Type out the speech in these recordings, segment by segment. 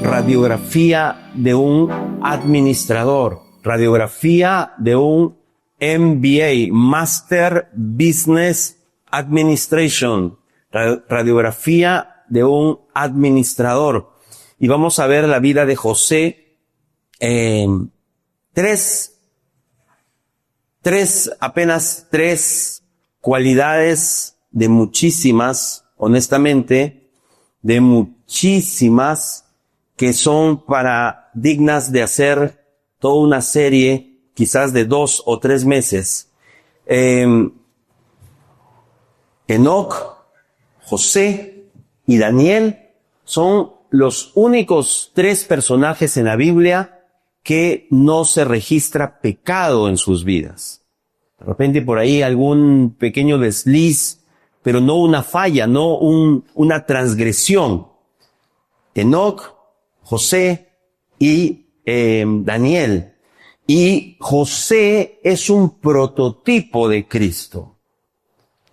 radiografía de un administrador, radiografía de un MBA, Master Business Administration, radiografía de un administrador. Y vamos a ver la vida de José, apenas tres cualidades de muchísimas, honestamente, de muchísimas que son dignas de hacer toda una serie, quizás de 2 o 3 meses. Enoc, José y Daniel son los únicos 3 personajes en la Biblia que no se registra pecado en sus vidas. De repente por ahí algún pequeño desliz, pero no una falla, no una transgresión. Enoc, José y Daniel. Y José es un prototipo de Cristo.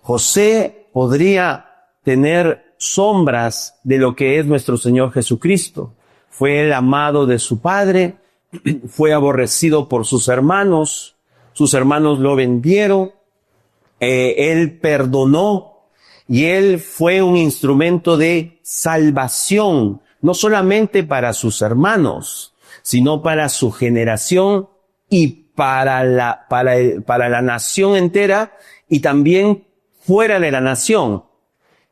José podría tener sombras de lo que es nuestro Señor Jesucristo. Fue el amado de su padre, fue aborrecido por sus hermanos lo vendieron, él perdonó y él fue un instrumento de salvación, no solamente para sus hermanos, sino para su generación y para la nación entera y también fuera de la nación.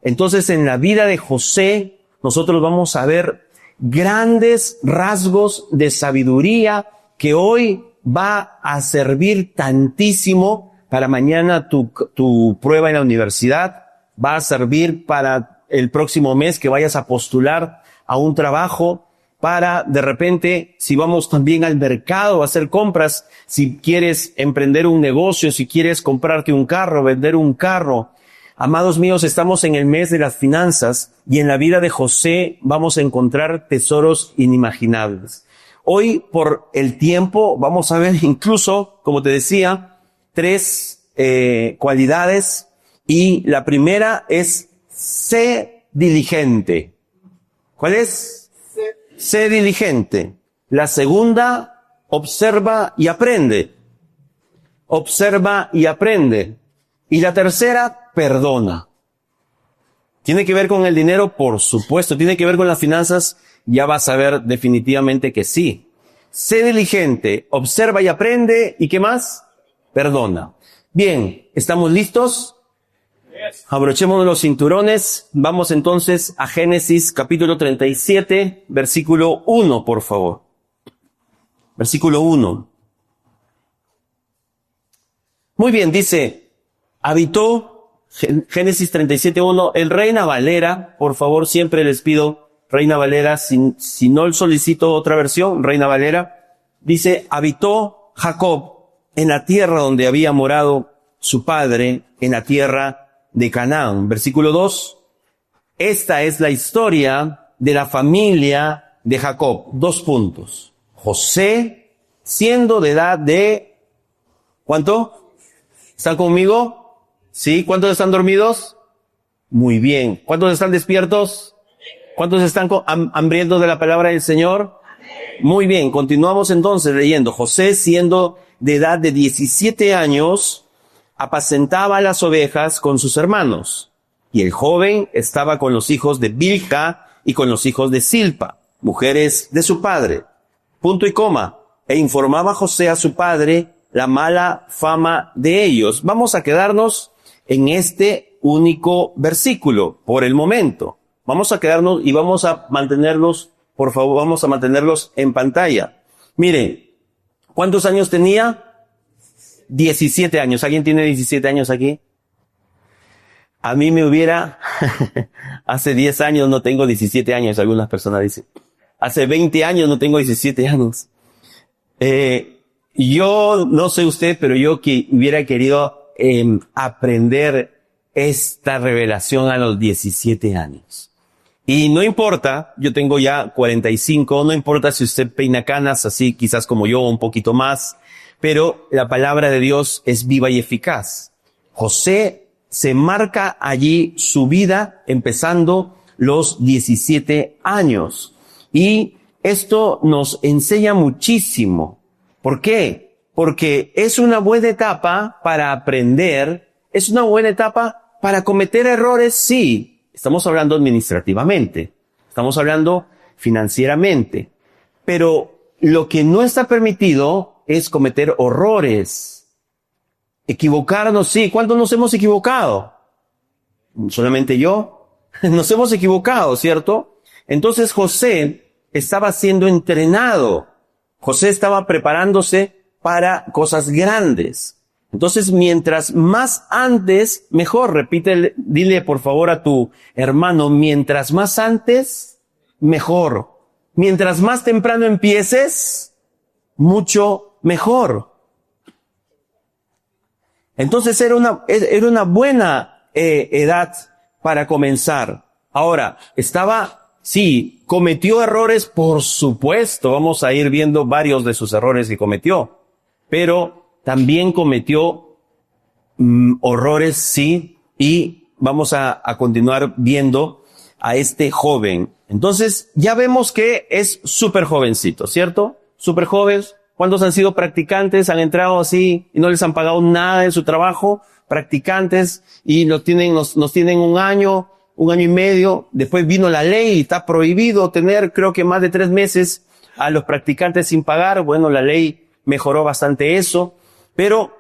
Entonces, en la vida de José, nosotros vamos a ver grandes rasgos de sabiduría que hoy va a servir tantísimo para mañana tu prueba en la universidad, va a servir para el próximo mes que vayas a postular a un trabajo, para de repente, si vamos también al mercado a hacer compras, si quieres emprender un negocio, si quieres comprarte un carro, vender un carro. Amados míos, estamos en el mes de las finanzas y en la vida de José vamos a encontrar tesoros inimaginables. Hoy, por el tiempo, vamos a ver incluso, como te decía, 3 cualidades y la primera es sé diligente. ¿Cuál es? Sé diligente. La segunda, observa y aprende. Observa y aprende. Y la tercera, perdona. ¿Tiene que ver con el dinero? Por supuesto. ¿Tiene que ver con las finanzas? Ya vas a ver definitivamente que sí. Sé diligente, observa y aprende. ¿Y qué más? Perdona. Bien, ¿estamos listos? Abrochemos los cinturones. Vamos entonces a Génesis capítulo 37, versículo 1, por favor. Versículo 1. Muy bien, dice, habitó, Génesis 37:1, el Reina Valera, por favor, siempre les pido Reina Valera, si no solicito otra versión, Reina Valera, dice, habitó Jacob en la tierra donde había morado su padre, en la tierra de Canaán. Versículo 2, esta es la historia de la familia de Jacob. 2 puntos. José, siendo de edad de, ¿cuánto? ¿Están conmigo? ¿Sí? ¿Cuántos están dormidos? Muy bien. ¿Cuántos están despiertos? ¿Cuántos están hambrientos de la palabra del Señor? Muy bien, continuamos entonces leyendo. José, siendo de edad de 17 años, apacentaba las ovejas con sus hermanos. Y el joven estaba con los hijos de Bilha y con los hijos de Silpa, mujeres de su padre. Punto y coma. E informaba José a su padre la mala fama de ellos. Vamos a quedarnos en este único versículo por el momento. Vamos a quedarnos y vamos a mantenerlos, por favor, vamos a mantenerlos en pantalla. Mire, ¿cuántos años tenía? 17 años. ¿Alguien tiene 17 años aquí? A mí me hubiera, hace 10 años no tengo 17 años, algunas personas dicen. Hace 20 años no tengo 17 años. Yo, no sé usted, pero yo que hubiera querido aprender esta revelación a los 17 años. Y no importa, yo tengo ya 45, no importa si usted peina canas así, quizás como yo, un poquito más, pero la palabra de Dios es viva y eficaz. José se marca allí su vida empezando los 17 años. Y esto nos enseña muchísimo. ¿Por qué? Porque es una buena etapa para aprender, es una buena etapa para cometer errores, sí. Estamos hablando administrativamente, estamos hablando financieramente, pero lo que no está permitido es cometer horrores. Equivocarnos, sí. ¿Cuántos nos hemos equivocado? ¿Solamente yo? Nos hemos equivocado, ¿cierto? Entonces José estaba siendo entrenado. José estaba preparándose para cosas grandes. Entonces, mientras más antes, mejor. Repítele, dile por favor a tu hermano, mientras más antes, mejor. Mientras más temprano empieces, mucho mejor. Entonces era una buena edad para comenzar. Ahora, sí, cometió errores, por supuesto. Vamos a ir viendo varios de sus errores que cometió. Pero también cometió horrores, sí, y vamos a continuar viendo a este joven. Entonces, ya vemos que es súper jovencito, ¿cierto? Súper joven. ¿Cuántos han sido practicantes? Han entrado así y no les han pagado nada en su trabajo. Practicantes y nos tienen un año y medio. Después vino la ley y está prohibido tener, creo que más de 3 meses a los practicantes sin pagar. Bueno, la ley mejoró bastante eso. Pero,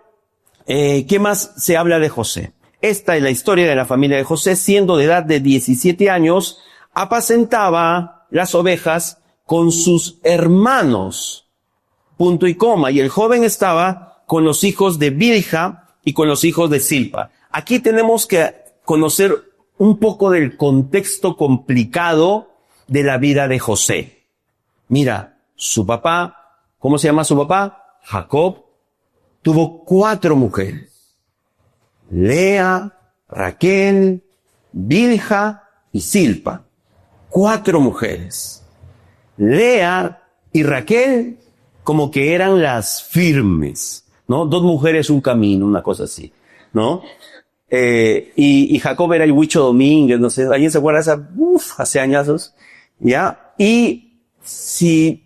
¿qué más se habla de José? Esta es la historia de la familia de José. Siendo de edad de 17 años, apacentaba las ovejas con sus hermanos. Punto y coma. Y el joven estaba con los hijos de Bilha y con los hijos de Silpa. Aquí tenemos que conocer un poco del contexto complicado de la vida de José. Mira, su papá, ¿cómo se llama su papá? Jacob. Tuvo 4 mujeres. Lea, Raquel, Bilha y Silpa. 4 mujeres. Lea y Raquel como que eran las firmes, ¿no? 2 mujeres, un camino, una cosa así, ¿no? Y Jacob era el Huicho Domínguez, no sé, ¿alguien se acuerda de esa? Hace añazos, ¿ya? Y si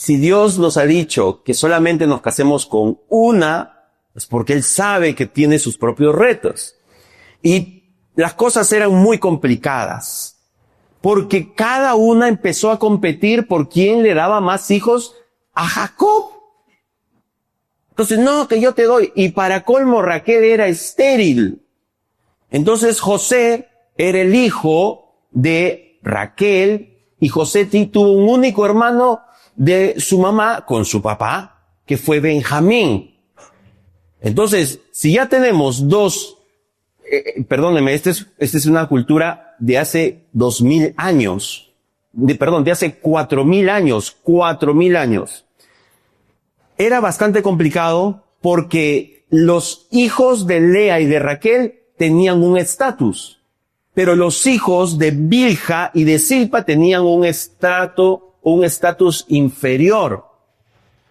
Dios nos ha dicho que solamente nos casemos con una, es porque Él sabe que tiene sus propios retos. Y las cosas eran muy complicadas, porque cada una empezó a competir por quién le daba más hijos a Jacob. Entonces, no, que yo te doy. Y para colmo, Raquel era estéril. Entonces, José era el hijo de Raquel, y José tuvo un único hermano de su mamá con su papá, que fue Benjamín. Entonces, si ya tenemos 2, perdónenme, esta es una cultura de hace 2000 años, de hace 4000 años, 4000 años. Era bastante complicado porque los hijos de Lea y de Raquel tenían un estatus, pero los hijos de Bilha y de Silpa tenían un estatus inferior.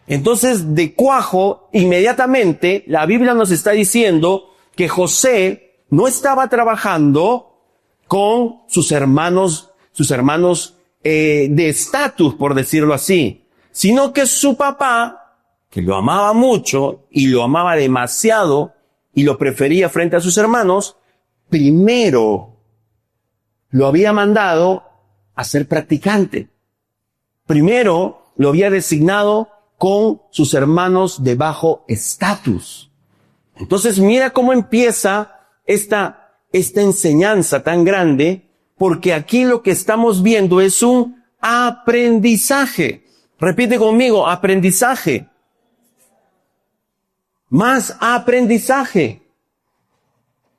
Entonces, de cuajo, inmediatamente, la Biblia nos está diciendo que José no estaba trabajando con sus hermanos de estatus, por decirlo así, sino que su papá, que lo amaba mucho y lo amaba demasiado y lo prefería frente a sus hermanos, primero lo había mandado a ser practicante. Primero lo había designado con sus hermanos de bajo estatus. Entonces mira cómo empieza esta enseñanza tan grande, porque aquí lo que estamos viendo es un aprendizaje. Repite conmigo, aprendizaje. Más aprendizaje.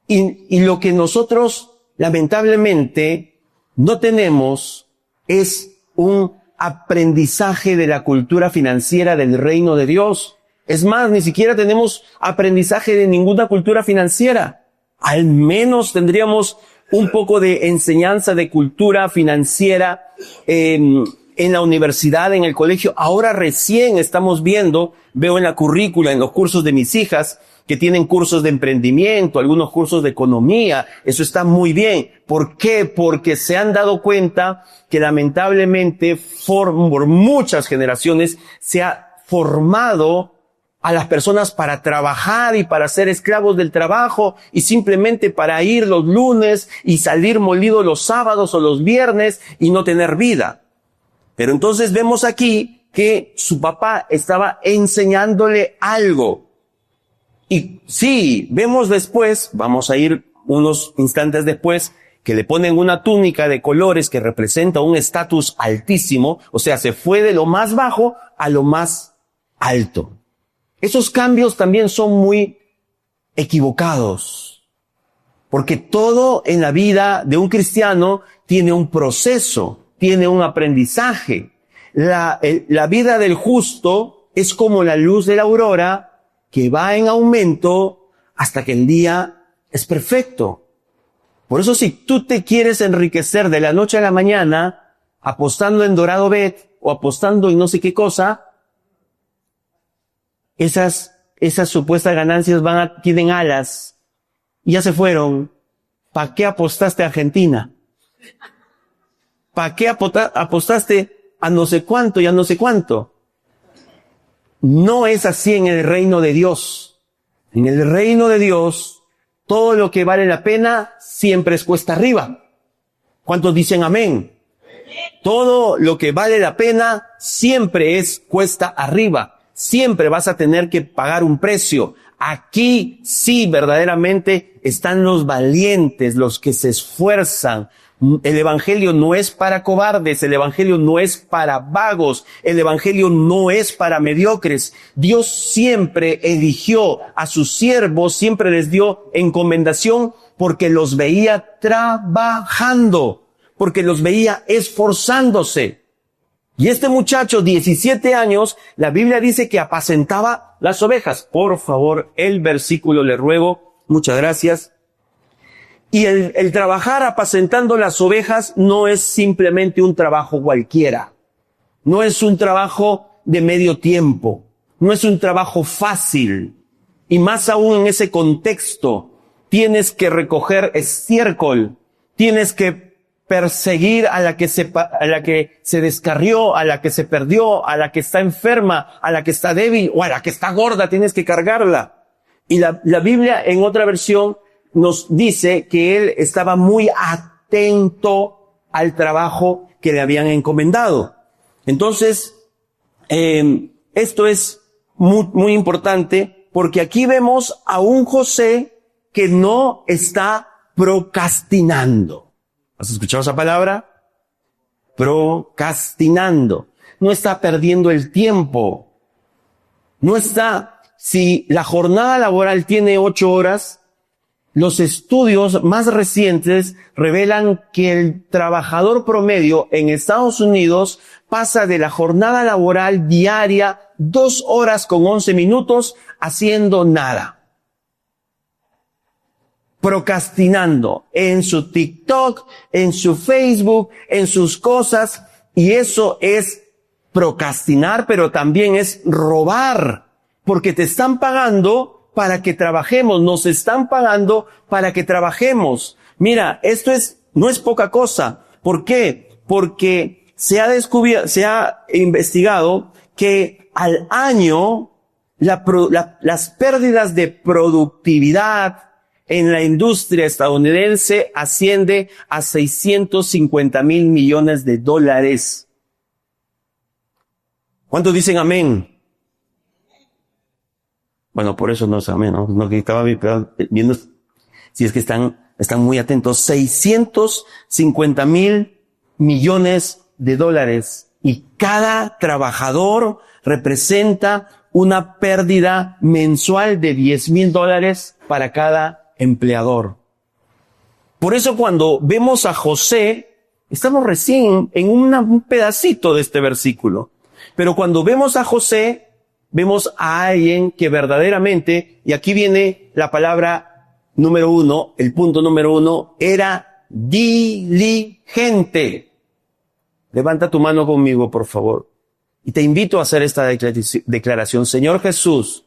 Y lo que nosotros lamentablemente no tenemos es un aprendizaje de la cultura financiera del reino de Dios. Es más, ni siquiera tenemos aprendizaje de ninguna cultura financiera. Al menos tendríamos un poco de enseñanza de cultura financiera en la universidad, en el colegio. Ahora recién estamos viendo, veo en la currícula, en los cursos de mis hijas, que tienen cursos de emprendimiento, algunos cursos de economía. Eso está muy bien. ¿Por qué? Porque se han dado cuenta que lamentablemente por muchas generaciones se ha formado a las personas para trabajar y para ser esclavos del trabajo y simplemente para ir los lunes y salir molido los sábados o los viernes y no tener vida. Pero entonces vemos aquí que su papá estaba enseñándole algo. Y sí, vemos después, vamos a ir unos instantes después, que le ponen una túnica de colores que representa un estatus altísimo, o sea, se fue de lo más bajo a lo más alto. Esos cambios también son muy equivocados, porque todo en la vida de un cristiano tiene un proceso, tiene un aprendizaje. La vida del justo es como la luz de la aurora que va en aumento hasta que el día es perfecto. Por eso si tú te quieres enriquecer de la noche a la mañana apostando en Dorado Bet o apostando en no sé qué cosa, esas supuestas ganancias tienen alas y ya se fueron. ¿Para qué apostaste a Argentina? ¿Para qué apostaste a no sé cuánto y a no sé cuánto? No es así en el reino de Dios. En el reino de Dios, todo lo que vale la pena siempre es cuesta arriba. ¿Cuántos dicen amén? Todo lo que vale la pena siempre es cuesta arriba. Siempre vas a tener que pagar un precio. Aquí sí verdaderamente están los valientes, los que se esfuerzan. El evangelio no es para cobardes, el evangelio no es para vagos, el evangelio no es para mediocres. Dios siempre eligió a sus siervos, siempre les dio encomendación porque los veía trabajando, porque los veía esforzándose. Y este muchacho, 17 años, la Biblia dice que apacentaba las ovejas. Por favor, el versículo le ruego. Muchas gracias. Y el trabajar apacentando las ovejas no es simplemente un trabajo cualquiera. No es un trabajo de medio tiempo. No es un trabajo fácil. Y más aún en ese contexto, tienes que recoger estiércol. Tienes que perseguir a la que se descarrió, a la que se perdió, a la que está enferma, a la que está débil o a la que está gorda, tienes que cargarla. Y la Biblia en otra versión nos dice que él estaba muy atento al trabajo que le habían encomendado. Entonces, esto es muy importante porque aquí vemos a un José que no está procrastinando. ¿Has escuchado esa palabra? Procrastinando. No está perdiendo el tiempo. No está, si la jornada laboral tiene 8 horas, los estudios más recientes revelan que el trabajador promedio en Estados Unidos pasa de la jornada laboral diaria 2 horas con 11 minutos haciendo nada. Procrastinando en su TikTok, en su Facebook, en sus cosas, y eso es procrastinar, pero también es robar, porque te están pagando para que trabajemos, nos están pagando para que trabajemos. Mira, no es poca cosa. ¿Por qué? Porque se ha investigado que al año las pérdidas de productividad en la industria estadounidense asciende a $650 mil millones. ¿Cuántos dicen amén? Bueno, por eso no es amén, ¿no? No, que estaba viendo si es que están muy atentos. $650 mil millones. Y cada trabajador representa una pérdida mensual de $10,000 para cada empleador. Por eso cuando vemos a José, estamos recién en un pedacito de este versículo. Pero cuando vemos a José, vemos a alguien que verdaderamente, y aquí viene la palabra número 1, el punto número 1, era diligente. Levanta tu mano conmigo, por favor. Y te invito a hacer esta declaración. Señor Jesús,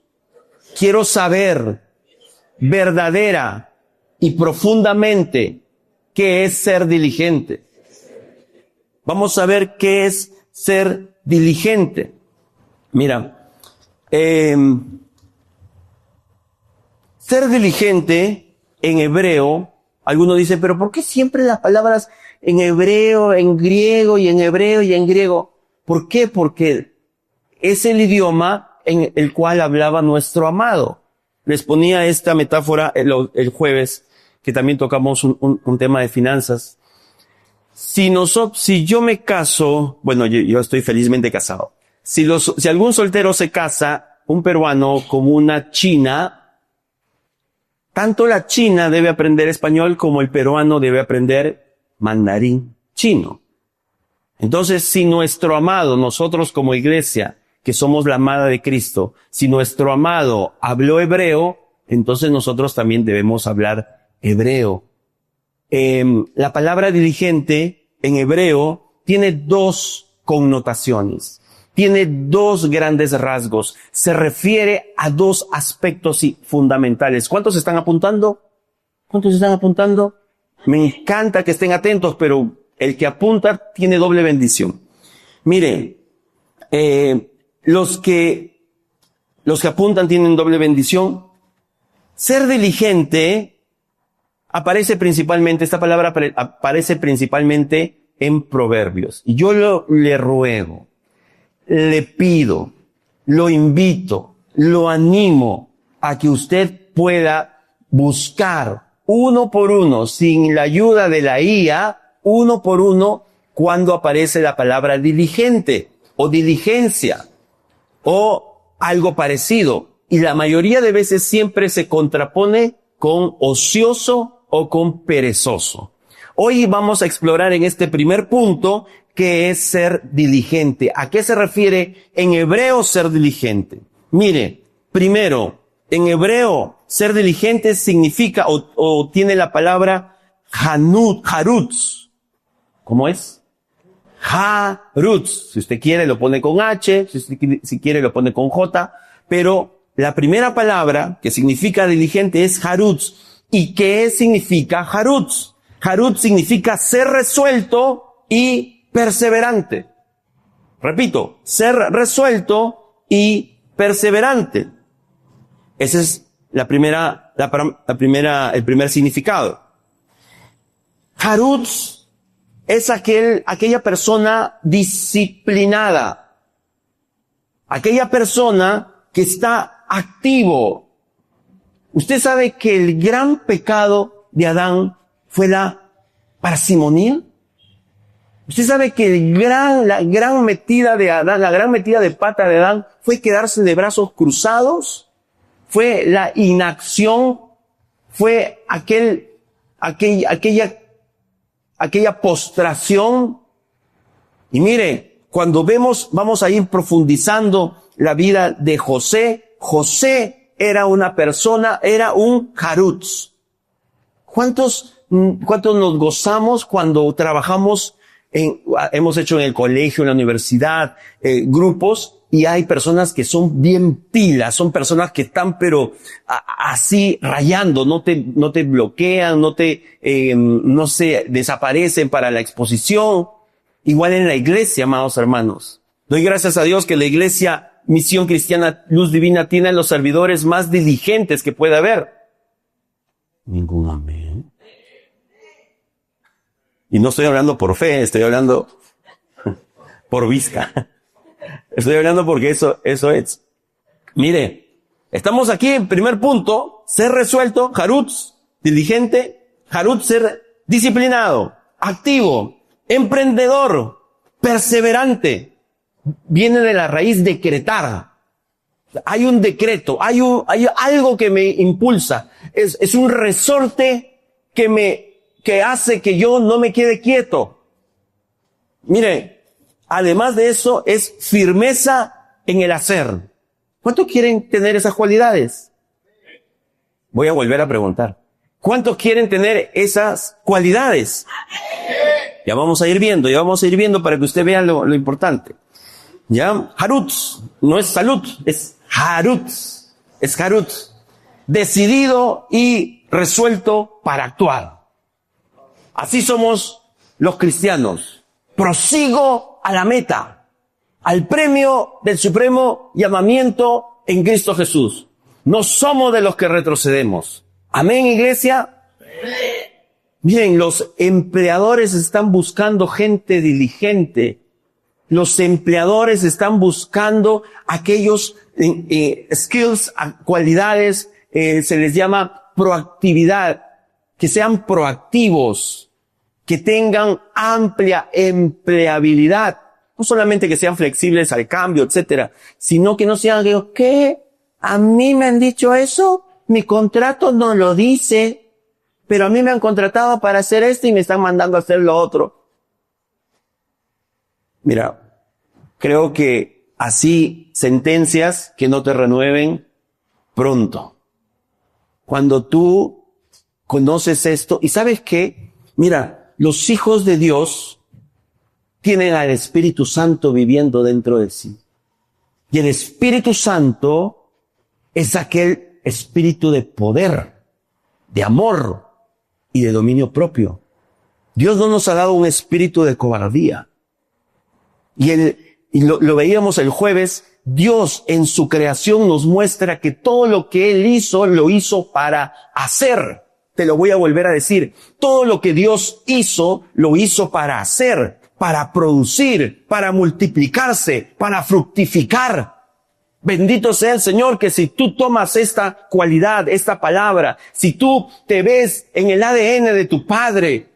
quiero saber verdadera y profundamente qué es ser diligente. Vamos a ver qué es ser diligente. Mira, ser diligente en hebreo, alguno dice, pero ¿por qué siempre las palabras en hebreo, en griego y en hebreo y en griego? ¿Por qué? Porque es el idioma en el cual hablaba nuestro amado. Les ponía esta metáfora el jueves, que también tocamos un tema de finanzas. Si yo me caso, bueno, yo estoy felizmente casado. Si algún soltero se casa, un peruano con una china, tanto la china debe aprender español como el peruano debe aprender mandarín chino. Entonces, si nuestro amado, nosotros como iglesia, que somos la amada de Cristo, si nuestro amado habló hebreo, entonces nosotros también debemos hablar hebreo. La palabra diligente en hebreo tiene dos connotaciones, tiene dos grandes rasgos, se refiere a dos aspectos fundamentales. ¿Cuántos están apuntando? ¿Cuántos están apuntando? Me encanta que estén atentos, pero el que apunta tiene doble bendición. Miren, los que apuntan tienen doble bendición. Ser diligente aparece principalmente, esta palabra aparece principalmente en Proverbios. Y yo le ruego, le pido, lo invito, lo animo a que usted pueda buscar uno por uno, sin la ayuda de la IA, uno por uno, cuando aparece la palabra diligente o diligencia o algo parecido. Y la mayoría de veces siempre se contrapone con ocioso o con perezoso. Hoy vamos a explorar en este primer punto qué es ser diligente. ¿A qué se refiere en hebreo ser diligente? Mire, primero, en hebreo ser diligente significa o tiene la palabra harutz. ¿Cómo es? Harutz. Si usted quiere lo pone con H, si quiere lo pone con J, pero la primera palabra que significa diligente es harutz. ¿Y qué significa harutz? Harutz significa ser resuelto y perseverante. Repito, ser resuelto y perseverante. Ese es el primer significado. Harutz es aquella persona disciplinada. Aquella persona que está activo. Usted sabe que el gran pecado de Adán fue la parsimonía. Usted sabe que la gran metida de Adán, la gran metida de pata de Adán fue quedarse de brazos cruzados, fue la inacción, fue aquella postración. Y mire, cuando vamos a ir profundizando la vida de José. José era una persona, era un harutz. ¿Cuántos nos gozamos cuando trabajamos hemos hecho en el colegio, en la universidad, grupos, y hay personas que son bien pilas, son personas que están pero así rayando, no te bloquean, no se desaparecen para la exposición. Igual en la iglesia, amados hermanos. Doy gracias a Dios que la iglesia Misión Cristiana Luz Divina tiene a los servidores más diligentes que pueda haber. Ningún amén. Y no estoy hablando por fe, estoy hablando por vista. Estoy hablando porque eso es. Mire, estamos aquí en primer punto, ser resuelto, harutz, diligente, harutz, ser disciplinado, activo, emprendedor, perseverante. Viene de la raíz decretar. Hay un decreto, hay algo que me impulsa. Es un resorte que hace que yo no me quede quieto. Mire, además de eso, es firmeza en el hacer. ¿Cuántos quieren tener esas cualidades? Voy a volver a preguntar. ¿Cuántos quieren tener esas cualidades? Ya vamos a ir viendo para que usted vea lo importante. ¿Ya? Harutz, no es salud, es harutz. Es harutz. decidido y resuelto para actuar. Así somos los cristianos. Prosigo a la meta, al premio del supremo llamamiento en Cristo Jesús. No somos de los que retrocedemos. Amén, iglesia. Miren, los empleadores están buscando gente diligente. Los empleadores están buscando aquellos skills, cualidades, se les llama proactividad, que sean proactivos, que tengan amplia empleabilidad. No solamente que sean flexibles al cambio, etcétera, sino que no sean, ¿qué? ¿A mí me han dicho eso? Mi contrato no lo dice, pero a mí me han contratado para hacer esto y me están mandando a hacer lo otro. Mira, creo que así sentencias que no te renueven pronto. Cuando tú conoces esto, y ¿sabes qué? Mira, los hijos de Dios tienen al Espíritu Santo viviendo dentro de sí. Y el Espíritu Santo es aquel espíritu de poder, de amor y de dominio propio. Dios no nos ha dado un espíritu de cobardía. Y lo veíamos el jueves, Dios en su creación nos muestra que todo lo que Él hizo, lo hizo para hacer. Te lo voy a volver a decir. Todo lo que Dios hizo, lo hizo para hacer, para producir, para multiplicarse, para fructificar. Bendito sea el Señor, que si tú tomas esta cualidad, esta palabra, si tú te ves en el ADN de tu Padre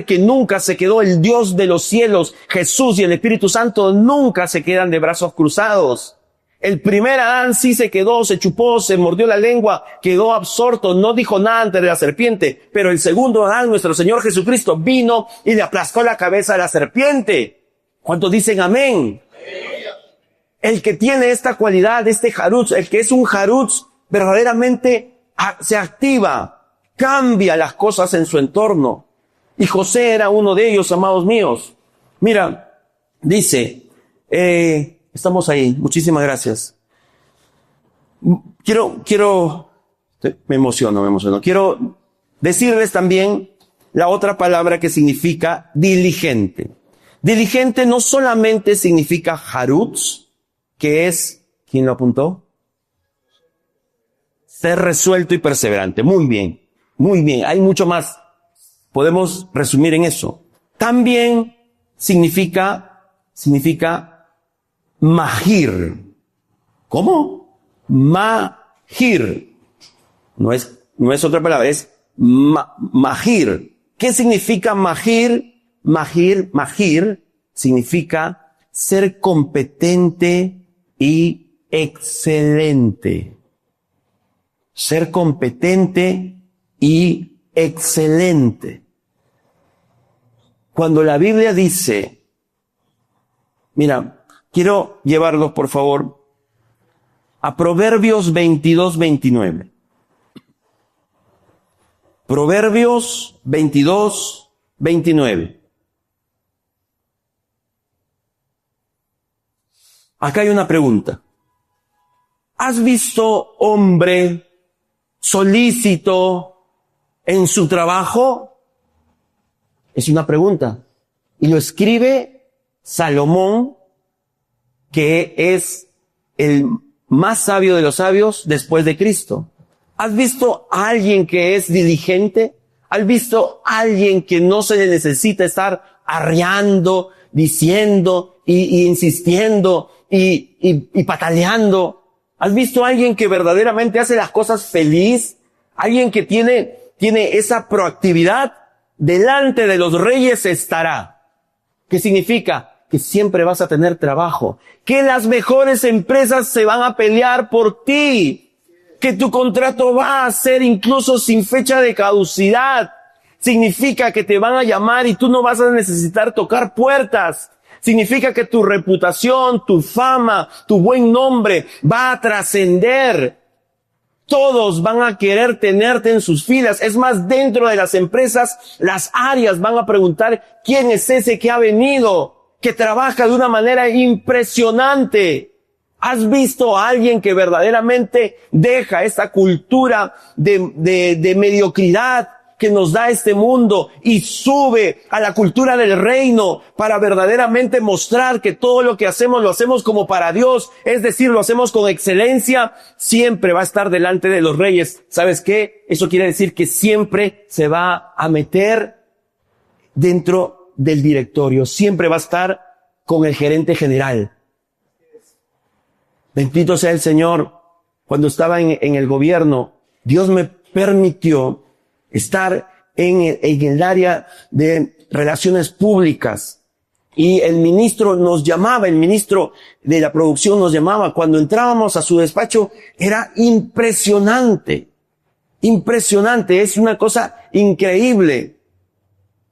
que nunca se quedó, el Dios de los cielos, Jesús y el Espíritu Santo nunca se quedan de brazos cruzados. El primer Adán sí se quedó, se chupó, se mordió la lengua, quedó absorto, no dijo nada ante la serpiente, pero el segundo Adán, nuestro Señor Jesucristo, vino y le aplastó la cabeza a la serpiente. ¿Cuántos dicen amén? El que tiene esta cualidad, este jarutz, el que es un jarutz, verdaderamente se activa, cambia las cosas en su entorno. Y José era uno de ellos, amados míos. Mira, dice, estamos ahí, muchísimas gracias. Me emociono. Quiero decirles también la otra palabra que significa diligente. Diligente no solamente significa jarutz, que es, ¿quién lo apuntó? Ser resuelto y perseverante. Muy bien. Hay mucho más. Podemos resumir en eso. También significa mahir. ¿Cómo? Mahir. No es otra palabra, es mahir. ¿Qué significa mahir? Mahir significa ser competente y excelente. Ser competente y excelente. Cuando la Biblia dice, mira, quiero llevarlos por favor a Proverbios 22:29. Proverbios 22:29. Acá hay una pregunta. ¿Has visto hombre solícito en su trabajo? Es una pregunta. Y lo escribe Salomón, que es el más sabio de los sabios después de Cristo. ¿Has visto a alguien que es diligente? ¿Has visto a alguien que no se le necesita estar arreando, diciendo y insistiendo y pataleando? ¿Has visto a alguien que verdaderamente hace las cosas feliz? Alguien que tiene esa proactividad. Delante de los reyes estará. ¿Qué significa? Que siempre vas a tener trabajo. Que las mejores empresas se van a pelear por ti. Que tu contrato va a ser incluso sin fecha de caducidad. Significa que te van a llamar y tú no vas a necesitar tocar puertas. Significa que tu reputación, tu fama, tu buen nombre va a trascender. Todos van a querer tenerte en sus filas. Es más, dentro de las empresas, las áreas van a preguntar quién es ese que ha venido, que trabaja de una manera impresionante. ¿Has visto a alguien que verdaderamente deja esta cultura de mediocridad que nos da este mundo y sube a la cultura del reino para verdaderamente mostrar que todo lo que hacemos lo hacemos como para Dios, es decir, lo hacemos con excelencia? Siempre va a estar delante de los reyes. ¿Sabes qué? Eso quiere decir que siempre se va a meter dentro del directorio, siempre va a estar con el gerente general. Bendito sea el Señor. Cuando estaba en el gobierno, Dios me permitió estar en el área de relaciones públicas. Y el ministro nos llamaba, el ministro de la producción nos llamaba. Cuando entrábamos a su despacho, era impresionante. Impresionante, es una cosa increíble.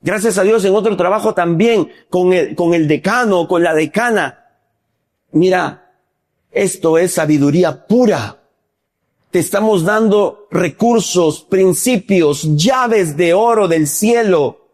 Gracias a Dios en otro trabajo también, con el decano, con la decana. Mira, esto es sabiduría pura. Te estamos dando recursos, principios, llaves de oro del cielo.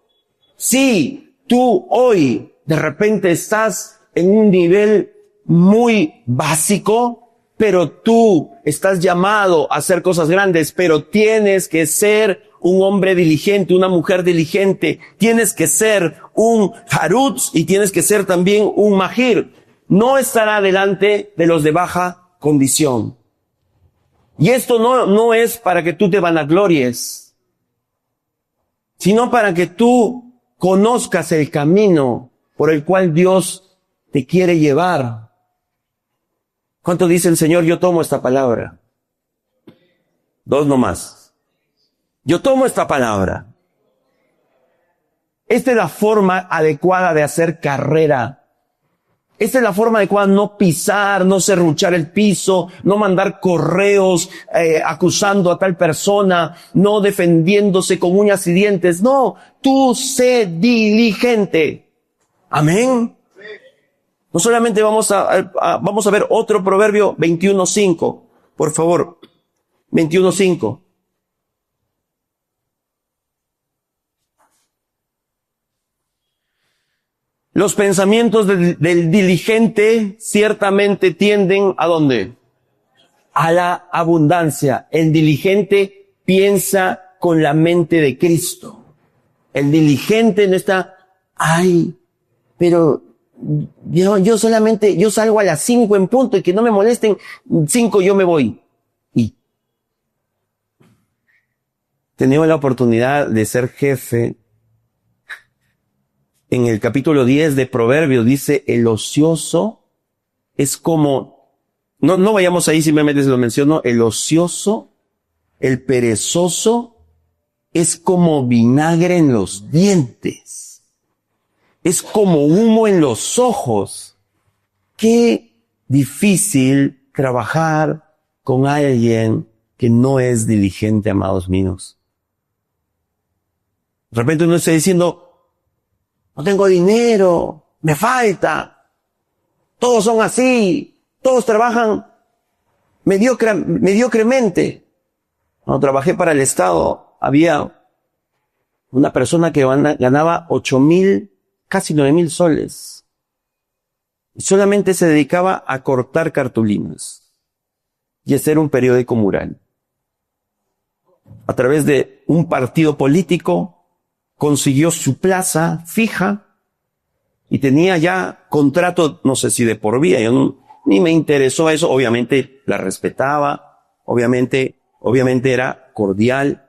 Sí, tú hoy de repente estás en un nivel muy básico, pero tú estás llamado a hacer cosas grandes, pero tienes que ser un hombre diligente, una mujer diligente. Tienes que ser un harutz y tienes que ser también un mahir. No estará delante de los de baja condición. Y esto no es para que tú te vanaglories, sino para que tú conozcas el camino por el cual Dios te quiere llevar. ¿Cuánto dice el Señor? Yo tomo esta palabra. 2 nomás. Yo tomo esta palabra. Esta es la forma adecuada de hacer carrera. Esta es la forma adecuada, no pisar, no serruchar el piso, no mandar correos acusando a tal persona, no defendiéndose con uñas y dientes. No, tú sé diligente. Amén. No solamente vamos a ver otro proverbio 21:5. Por favor, 21:5. Los pensamientos del diligente ciertamente tienden ¿a dónde? A la abundancia. El diligente piensa con la mente de Cristo. El diligente no está, pero yo salgo a las 5 en punto y que no me molesten 5 yo me voy. Y tenía la oportunidad de ser jefe. En el capítulo 10 de Proverbios dice, el ocioso es como, no vayamos ahí, simplemente se lo menciono, el ocioso, el perezoso, es como vinagre en los dientes, es como humo en los ojos. Qué difícil trabajar con alguien que no es diligente, amados míos. De repente uno está diciendo, no tengo dinero, me falta. Todos son así, todos trabajan mediocremente. Cuando trabajé para el Estado, había una persona que ganaba 8,000, casi 9,000 soles. Y solamente se dedicaba a cortar cartulinas y hacer un periódico mural. A través de un partido político, consiguió su plaza fija y tenía ya contrato, no sé si de por vida, ni me interesó eso, obviamente la respetaba, obviamente era cordial,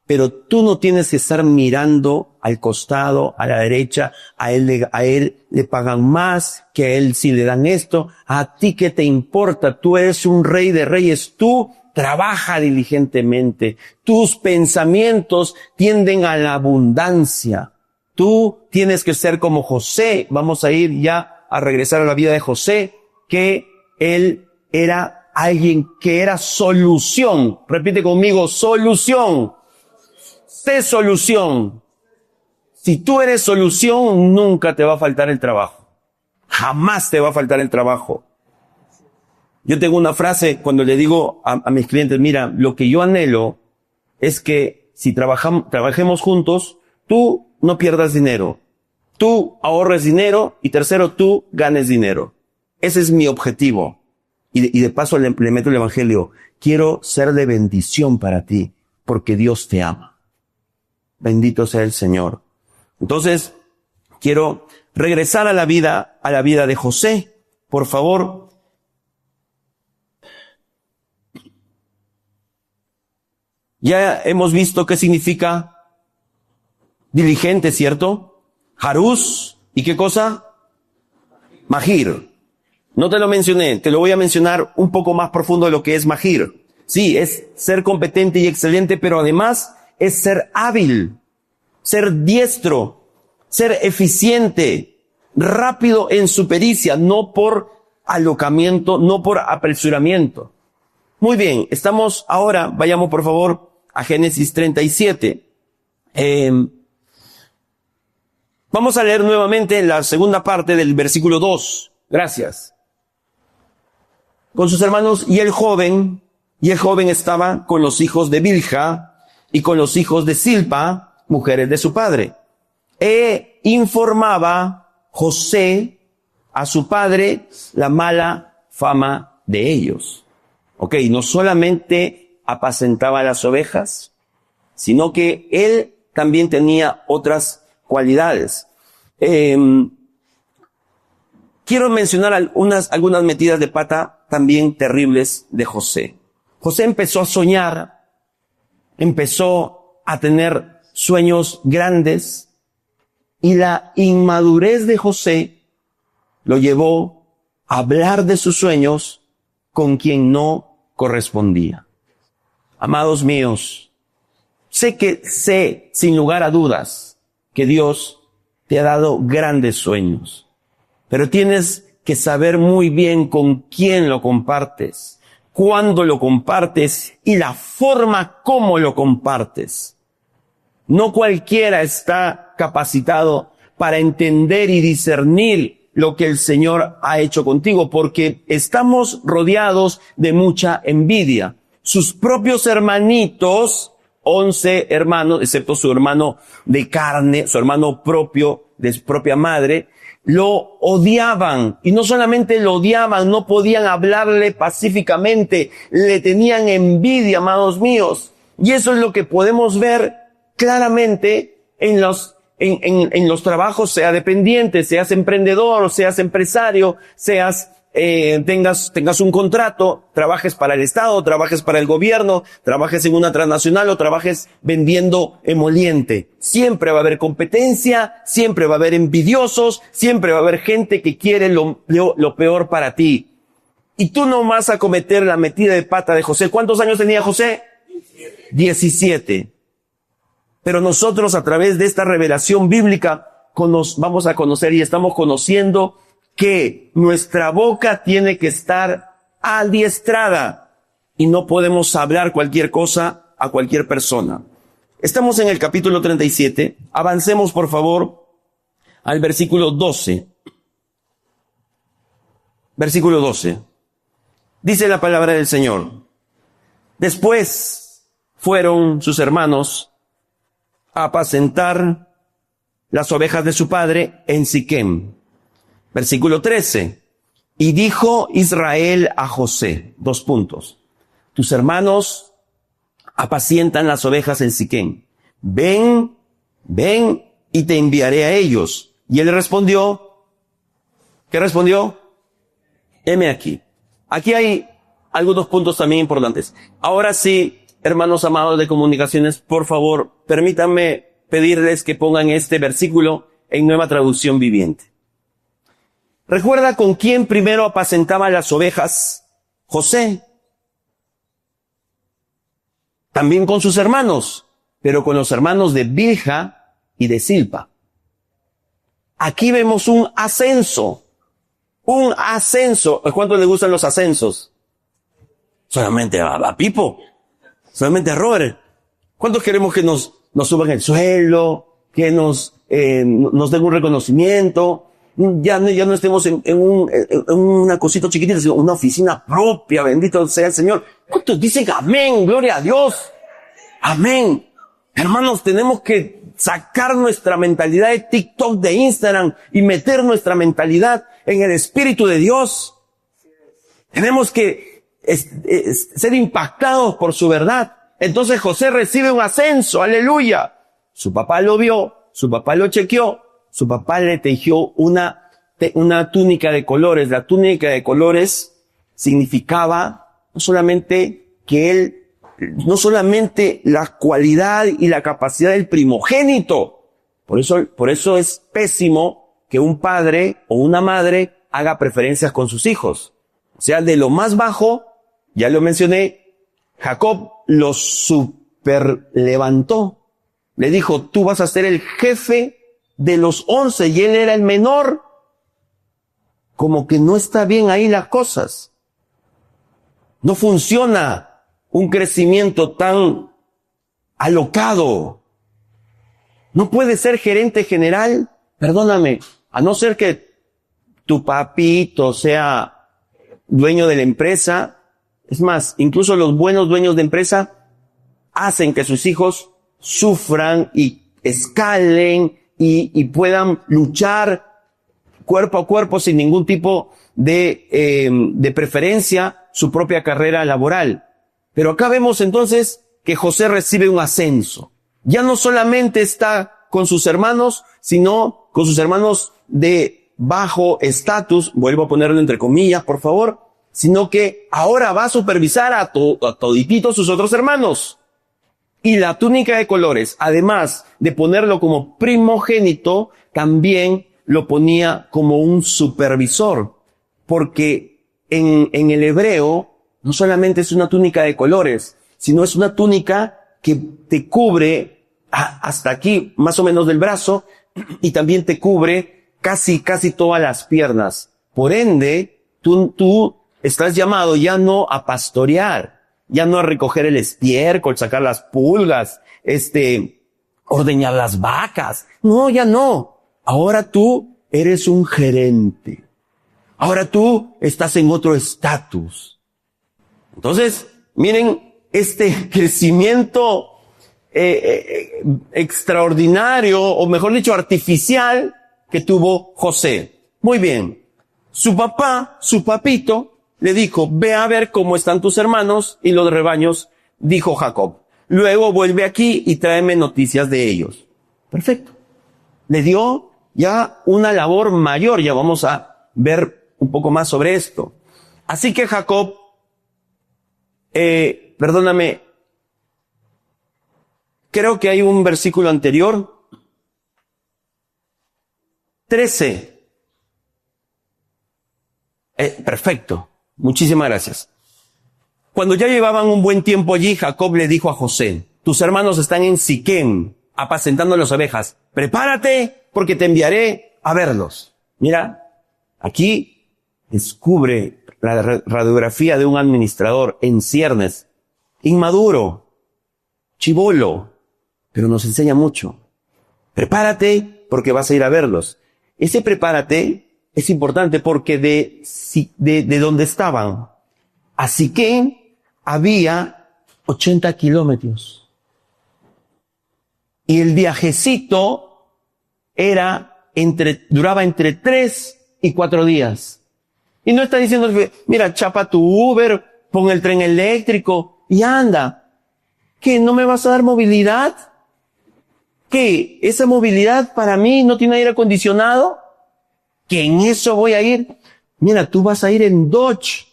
pero tú no tienes que estar mirando al costado, a la derecha, a él le pagan más, que a él sí le dan esto, a ti qué te importa, tú eres un rey de reyes, tú trabaja diligentemente. Tus pensamientos tienden a la abundancia. Tú tienes que ser como José. Vamos a ir ya a regresar a la vida de José, que él era alguien que era solución. Repite conmigo, solución. Sé solución. Si tú eres solución, nunca te va a faltar el trabajo. Jamás te va a faltar el trabajo. Yo tengo una frase cuando le digo a mis clientes, mira, lo que yo anhelo es que si trabajemos juntos, tú no pierdas dinero, tú ahorres dinero y tercero, tú ganes dinero. ese es mi objetivo. Y de paso le meto el evangelio. Quiero ser de bendición para ti, porque Dios te ama. Bendito sea el Señor. Entonces, quiero regresar a la vida de José. Por favor. Ya hemos visto qué significa diligente, ¿cierto? Harús. ¿Y qué cosa? Magir. No te lo mencioné, te lo voy a mencionar un poco más profundo de lo que es magir. Sí, es ser competente y excelente, pero además es ser hábil, ser diestro, ser eficiente, rápido en su pericia, no por alocamiento, no por apresuramiento. Muy bien, estamos ahora, vayamos por favor a Génesis 37. Vamos a leer nuevamente la segunda parte del versículo 2. Gracias. Con sus hermanos y el joven estaba con los hijos de Bilha y con los hijos de Silpa, mujeres de su padre. E informaba José a su padre la mala fama de ellos. Ok, no solamente apacentaba las ovejas, sino que él también tenía otras cualidades. Quiero mencionar algunas metidas de pata también terribles de José. José empezó a soñar, empezó a tener sueños grandes, y la inmadurez de José lo llevó a hablar de sus sueños con quien no correspondía. Amados míos, sé sin lugar a dudas que Dios te ha dado grandes sueños, pero tienes que saber muy bien con quién lo compartes, cuándo lo compartes y la forma como lo compartes. No cualquiera está capacitado para entender y discernir lo que el Señor ha hecho contigo, porque estamos rodeados de mucha envidia. Sus propios hermanitos, 11 hermanos, excepto su hermano de carne, su hermano propio, de su propia madre, lo odiaban. Y no solamente lo odiaban, no podían hablarle pacíficamente, le tenían envidia, amados míos. Y eso es lo que podemos ver claramente en los trabajos, sea dependiente, seas emprendedor, seas empresario, tengas un contrato, trabajes para el Estado, trabajes para el gobierno, trabajes en una transnacional o trabajes vendiendo emoliente. Siempre va a haber competencia, siempre va a haber envidiosos, siempre va a haber gente que quiere lo peor para ti. Y tú no vas a cometer la metida de pata de José. ¿Cuántos años tenía José? 17. Pero nosotros, a través de esta revelación bíblica, vamos a conocer y estamos conociendo que nuestra boca tiene que estar adiestrada y no podemos hablar cualquier cosa a cualquier persona. Estamos en el capítulo 37. Avancemos, por favor, al versículo 12. Versículo 12. Dice la palabra del Señor. Después fueron sus hermanos a apacentar las ovejas de su padre en Siquem. Versículo 13. Y dijo Israel a José, tus hermanos apacientan las ovejas en Siquem. Ven y te enviaré a ellos. Y él respondió, ¿qué respondió? Heme aquí. Aquí hay algunos puntos también importantes. Ahora sí, hermanos amados de comunicaciones, por favor, permítanme pedirles que pongan este versículo en Nueva Traducción Viviente. ¿Recuerda con quién primero apacentaba las ovejas? José. También con sus hermanos, pero con los hermanos de Bilha y de Silpa. Aquí vemos un ascenso. Un ascenso. ¿A cuántos les gustan los ascensos? Solamente a Pipo. Solamente a Robert. ¿Cuántos queremos que nos suban el sueldo? Que nos den un reconocimiento. Ya no estemos en una cosita chiquitita, sino una oficina propia. Bendito sea el Señor. ¿Cuántos dicen amén? Gloria a Dios. Amén. Hermanos, tenemos que sacar nuestra mentalidad de TikTok, de Instagram y meter nuestra mentalidad en el Espíritu de Dios. Tenemos que ser impactados por su verdad. Entonces José recibe un ascenso, aleluya. Su papá lo vio, su papá lo chequeó, su papá le tejió una túnica de colores. La túnica de colores significaba no solamente la cualidad y la capacidad del primogénito. Por eso es pésimo que un padre o una madre haga preferencias con sus hijos. O sea, de lo más bajo, ya lo mencioné, Jacob lo superlevantó. Le dijo, tú vas a ser el jefe de los 11 y él era el menor. Como que no está bien ahí las cosas. No funciona un crecimiento tan alocado. No puedes ser gerente general, perdóname, a no ser que tu papito sea dueño de la empresa. Es más, incluso los buenos dueños de empresa hacen que sus hijos sufran y escalen y puedan luchar cuerpo a cuerpo sin ningún tipo de preferencia su propia carrera laboral. Pero acá vemos entonces que José recibe un ascenso. Ya no solamente está con sus hermanos, sino con sus hermanos de bajo estatus, vuelvo a ponerlo entre comillas, por favor, sino que ahora va a supervisar a todititos sus otros hermanos. Y la túnica de colores, además de ponerlo como primogénito, también lo ponía como un supervisor, porque en el hebreo no solamente es una túnica de colores, sino es una túnica que te cubre hasta aquí, más o menos del brazo, y también te cubre casi todas las piernas. Por ende, tú estás llamado ya no a pastorear, ya no a recoger el estiércol, sacar las pulgas, ordeñar las vacas. No, ya no. Ahora tú eres un gerente. Ahora tú estás en otro estatus. Entonces, miren este crecimiento extraordinario, o mejor dicho, artificial que tuvo José. Muy bien. Su papito, le dijo, ve a ver cómo están tus hermanos y los rebaños, dijo Jacob. Luego vuelve aquí y tráeme noticias de ellos. Perfecto. Le dio ya una labor mayor, ya vamos a ver un poco más sobre esto. Así que Jacob, perdóname, creo que hay un versículo anterior, 13. Perfecto. Muchísimas gracias. Cuando ya llevaban un buen tiempo allí, Jacob le dijo a José, tus hermanos están en Siquem, apacentando las ovejas. Prepárate, porque te enviaré a verlos. Mira, aquí descubre la radiografía de un administrador en ciernes, inmaduro, chibolo, pero nos enseña mucho. Prepárate, porque vas a ir a verlos. Ese prepárate es importante porque de donde estaban, así que había 80 kilómetros. Y el viajecito duraba entre 3 y 4 días. Y no está diciendo, mira, chapa tu Uber, pon el tren eléctrico y anda. ¿Qué? ¿No me vas a dar movilidad? ¿Qué? ¿Esa movilidad para mí no tiene aire acondicionado? ¿Que en eso voy a ir? Mira, tú vas a ir en Dodge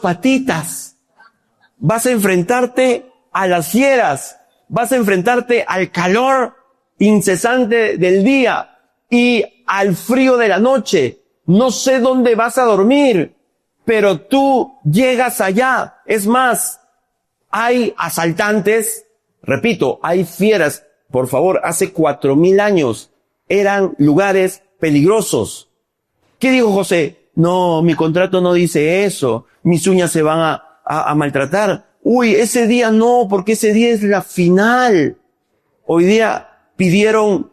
patitas. Vas a enfrentarte a las fieras, vas a enfrentarte al calor incesante del día y al frío de la noche. No sé dónde vas a dormir, pero tú llegas allá. Es más, hay asaltantes, repito, hay fieras. Por favor, hace 4,000 años eran lugares peligrosos. ¿Qué dijo José? No, mi contrato no dice eso. Mis uñas se van a maltratar. Uy, ese día no, porque ese día es la final. Hoy día pidieron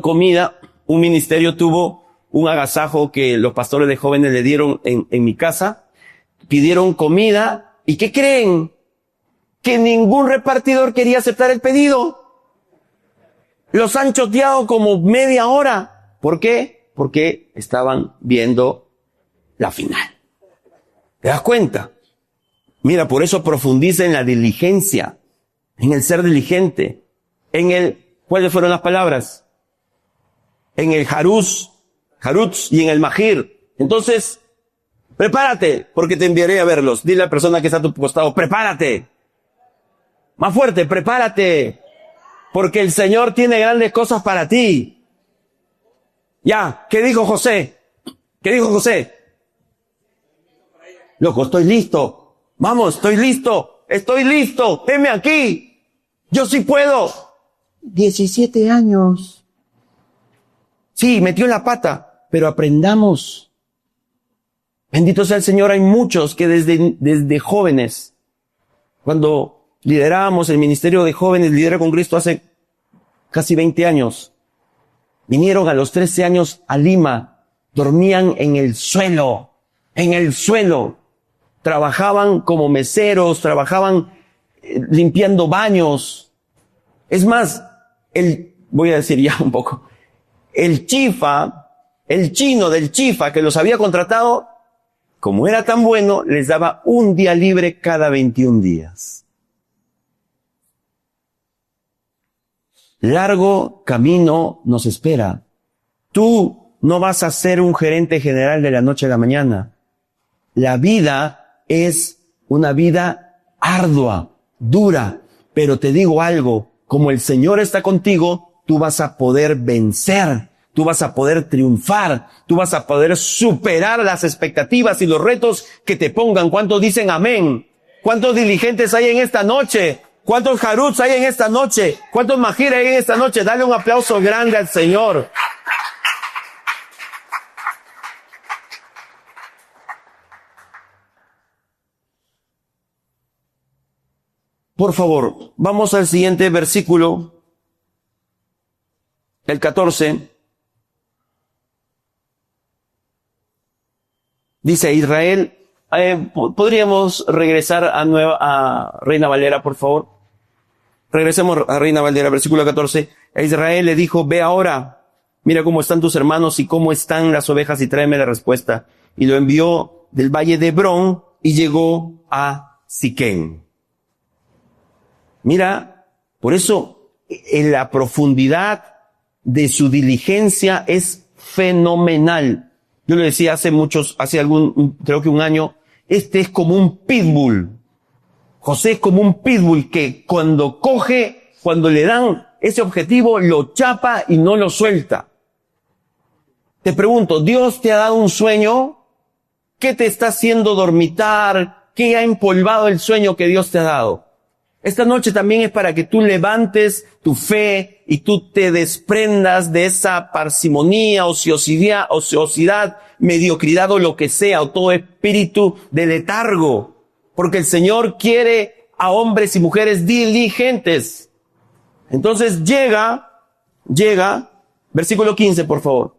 comida. Un ministerio tuvo un agasajo que los pastores de jóvenes le dieron en mi casa. Pidieron comida. ¿Y qué creen? Que ningún repartidor quería aceptar el pedido. Los han choteado como media hora. ¿Por qué? Porque estaban viendo la final. ¿Te das cuenta? Mira, por eso profundiza en la diligencia, en el ser diligente, ¿cuáles fueron las palabras? En el harutz y en el mahir. Entonces, prepárate, porque te enviaré a verlos. Dile a la persona que está a tu costado, prepárate. Más fuerte, prepárate. Porque el Señor tiene grandes cosas para ti. Ya, ¿qué dijo José? ¿Qué dijo José? Loco, estoy listo. Vamos, estoy listo. Heme aquí. Yo sí puedo. 17 años. Sí, metió la pata, pero aprendamos. Bendito sea el Señor, hay muchos que desde jóvenes, cuando liderábamos el ministerio de jóvenes, Lidera con Cristo hace casi 20 años, vinieron a los 13 años a Lima, dormían en el suelo, trabajaban como meseros, trabajaban limpiando baños. Es más, voy a decir ya un poco, el chino del chifa que los había contratado, como era tan bueno, les daba un día libre cada 21 días. Largo camino nos espera. Tú no vas a ser un gerente general de la noche a la mañana. La vida es una vida ardua, dura, pero te digo algo, como el Señor está contigo, tú vas a poder vencer, tú vas a poder triunfar, tú vas a poder superar las expectativas y los retos que te pongan. ¿Cuántos dicen amén? ¿Cuántos diligentes hay en esta noche? ¿Cuántos harutz hay en esta noche? ¿Cuántos mahir hay en esta noche? Dale un aplauso grande al Señor. Por favor, vamos al siguiente versículo, el 14. Dice Israel, podríamos regresar a Reina Valera, por favor. Regresemos a Reina Valera, versículo 14. A Israel le dijo, ve ahora, mira cómo están tus hermanos y cómo están las ovejas y tráeme la respuesta. Y lo envió del valle de Hebrón y llegó a Siquén. Mira, por eso en la profundidad de su diligencia es fenomenal. Yo le decía creo que un año, este es como un pitbull. José es como un pitbull que cuando le dan ese objetivo, lo chapa y no lo suelta. Te pregunto, ¿Dios te ha dado un sueño? ¿Qué te está haciendo dormitar? ¿Qué ha empolvado el sueño que Dios te ha dado? Esta noche también es para que tú levantes tu fe y tú te desprendas de esa parsimonía, ociosidad, mediocridad o lo que sea, o todo espíritu de letargo. Porque el Señor quiere a hombres y mujeres diligentes. Entonces llega, versículo 15, por favor.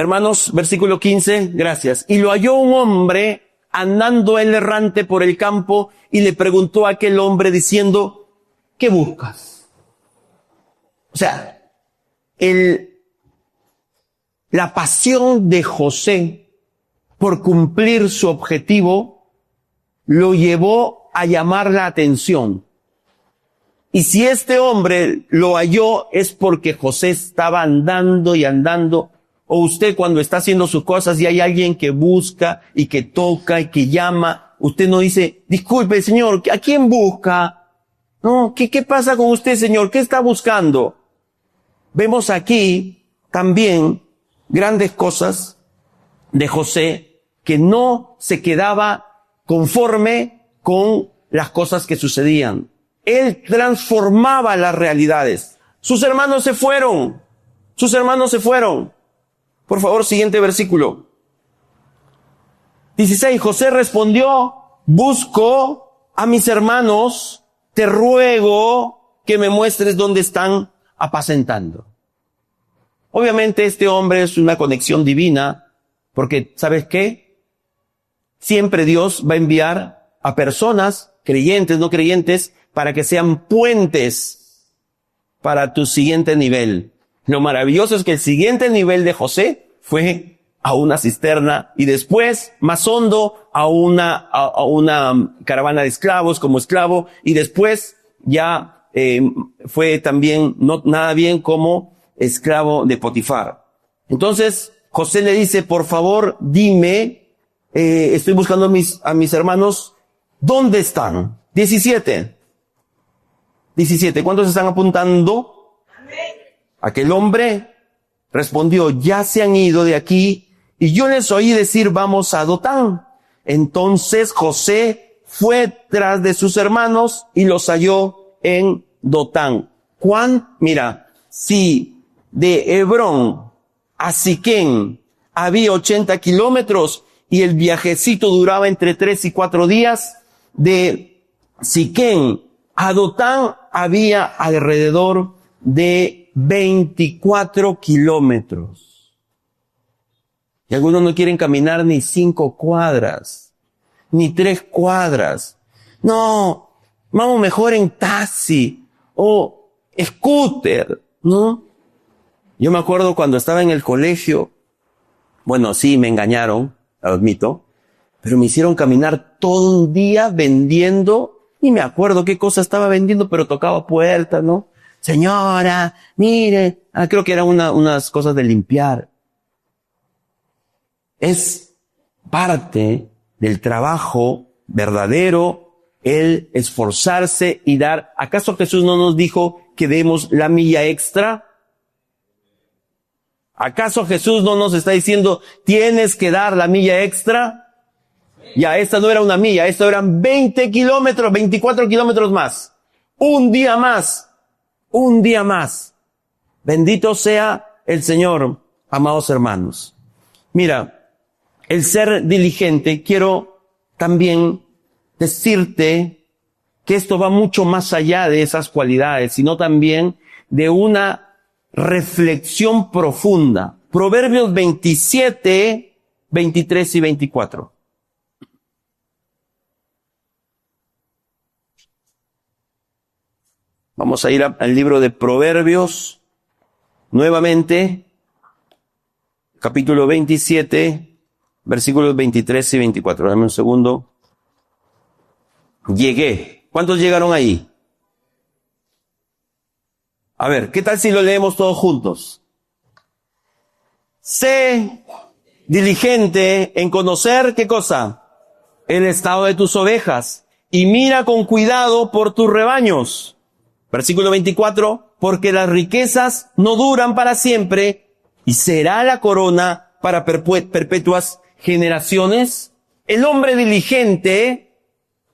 Hermanos, versículo 15, gracias. Y lo halló un hombre andando él errante por el campo y le preguntó a aquel hombre diciendo, ¿qué buscas? O sea, la pasión de José por cumplir su objetivo lo llevó a llamar la atención. Y si este hombre lo halló es porque José estaba andando y andando. O usted cuando está haciendo sus cosas y hay alguien que busca y que toca y que llama, usted no dice, disculpe señor, ¿a quién busca? No, ¿qué pasa con usted señor? ¿Qué está buscando? Vemos aquí también grandes cosas de José que no se quedaba conforme con las cosas que sucedían. Él transformaba las realidades. Sus hermanos se fueron. Por favor, siguiente versículo. 16. José respondió, busco a mis hermanos, te ruego que me muestres dónde están apacentando. Obviamente este hombre es una conexión divina, porque ¿sabes qué? Siempre Dios va a enviar a personas, creyentes, no creyentes, para que sean puentes para tu siguiente nivel. Lo maravilloso es que el siguiente nivel de José fue a una cisterna y después, más hondo, a una caravana de esclavos como esclavo, y después ya fue también no nada bien como esclavo de Potifar. Entonces José le dice, por favor, dime, estoy buscando a mis hermanos, ¿dónde están? 17. ¿Cuántos están apuntando? Aquel hombre respondió, ya se han ido de aquí, y yo les oí decir, vamos a Dotán. Entonces José fue tras de sus hermanos y los halló en Dotán. Mira, si de Hebrón a Siquén había 80 kilómetros y el viajecito duraba entre 3 y 4 días, de Siquén a Dotán había alrededor de 24 kilómetros. Y algunos no quieren caminar ni 5 cuadras, ni 3 cuadras. No, vamos mejor en taxi o scooter, ¿no? Yo me acuerdo cuando estaba en el colegio, bueno, sí, me engañaron, lo admito, pero me hicieron caminar todo un día vendiendo, y me acuerdo qué cosa estaba vendiendo, pero tocaba puertas, ¿no? Señora, mire, creo que eran unas cosas de limpiar. Es parte del trabajo verdadero el esforzarse y dar. ¿Acaso Jesús no nos dijo que demos la milla extra? ¿Acaso Jesús no nos está diciendo, tienes que dar la milla extra? Ya, esta no era una milla, esto eran 20 kilómetros, 24 kilómetros más. Un día más. Bendito sea el Señor, amados hermanos. Mira, el ser diligente, quiero también decirte que esto va mucho más allá de esas cualidades, sino también de una reflexión profunda. Proverbios 27, 23 y 24. Vamos a ir al libro de Proverbios, nuevamente, capítulo 27, versículos 23 y 24. Dame un segundo. Llegué. ¿Cuántos llegaron ahí? A ver, ¿qué tal si lo leemos todos juntos? Sé diligente en conocer, ¿qué cosa? El estado de tus ovejas, y mira con cuidado por tus rebaños. Versículo 24, porque las riquezas no duran para siempre, y será la corona para perpetuas generaciones. El hombre diligente,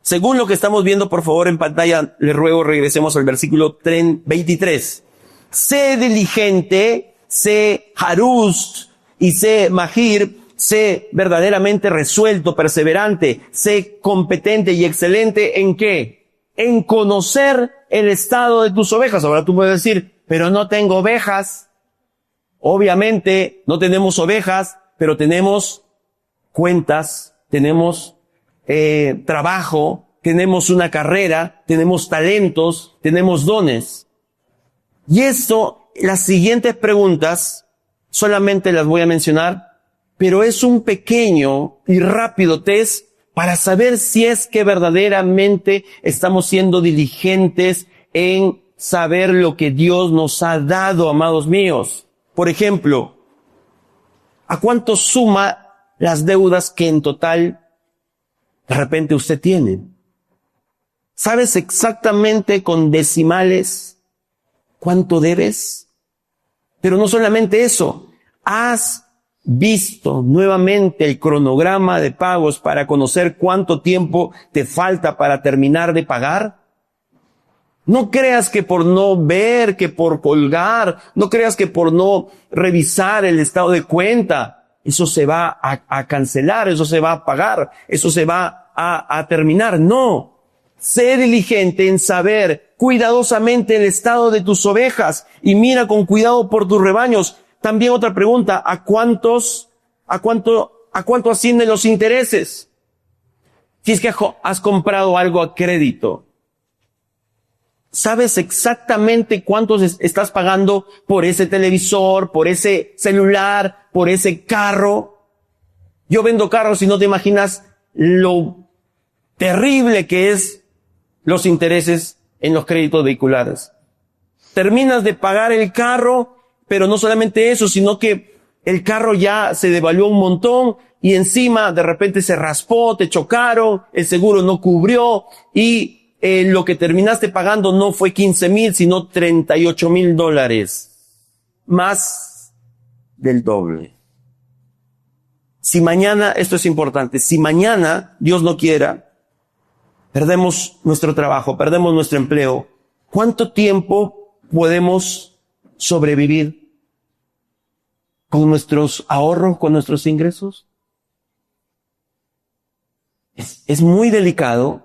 según lo que estamos viendo, por favor, en pantalla, le ruego regresemos al versículo 23. Sé diligente, sé harus y sé mahir, sé verdaderamente resuelto, perseverante, sé competente y excelente ¿en qué? En conocer el estado de tus ovejas. Ahora tú puedes decir, pero no tengo ovejas. Obviamente no tenemos ovejas, pero tenemos cuentas, tenemos trabajo, tenemos una carrera, tenemos talentos, tenemos dones. Y esto, las siguientes preguntas, solamente las voy a mencionar, pero es un pequeño y rápido test para saber si es que verdaderamente estamos siendo diligentes en saber lo que Dios nos ha dado, amados míos. Por ejemplo, ¿a cuánto suma las deudas que en total de repente usted tiene? ¿Sabes exactamente con decimales cuánto debes? Pero no solamente eso, ¿has visto nuevamente el cronograma de pagos para conocer cuánto tiempo te falta para terminar de pagar? No creas que por no ver, que por colgar, no creas que por no revisar el estado de cuenta, eso se va a cancelar, eso se va a pagar, eso se va a terminar. No. Sé diligente en saber cuidadosamente el estado de tus ovejas y mira con cuidado por tus rebaños. También otra pregunta, ¿a cuánto ascienden los intereses? Si es que has comprado algo a crédito, Sabes exactamente cuánto estás pagando por ese televisor, por ese celular, por ese carro. Yo vendo carros y no te imaginas lo terrible que es los intereses en los créditos vehiculares. Terminas de pagar el carro, pero no solamente eso, sino que el carro ya se devaluó un montón y encima de repente se raspó, te chocaron, el seguro no cubrió y lo que terminaste pagando no fue 15,000, sino $38,000. Más del doble. Si mañana, esto es importante, si mañana, Dios no quiera, perdemos nuestro trabajo, perdemos nuestro empleo, ¿cuánto tiempo podemos sobrevivir con nuestros ahorros, con nuestros ingresos? Es muy delicado,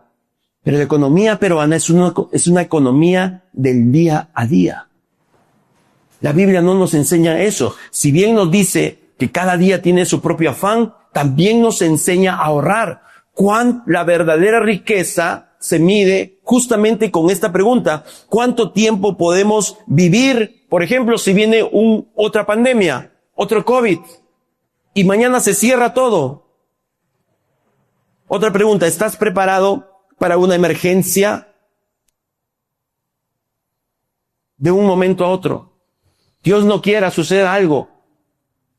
pero la economía peruana es una economía del día a día. La Biblia no nos enseña eso. Si bien nos dice que cada día tiene su propio afán, también nos enseña a ahorrar. La verdadera riqueza se mide justamente con esta pregunta. ¿Cuánto tiempo podemos vivir? Por ejemplo, si viene otra pandemia, otro COVID, y mañana se cierra todo. Otra pregunta, ¿estás preparado para una emergencia de un momento a otro? Dios no quiera, suceda algo.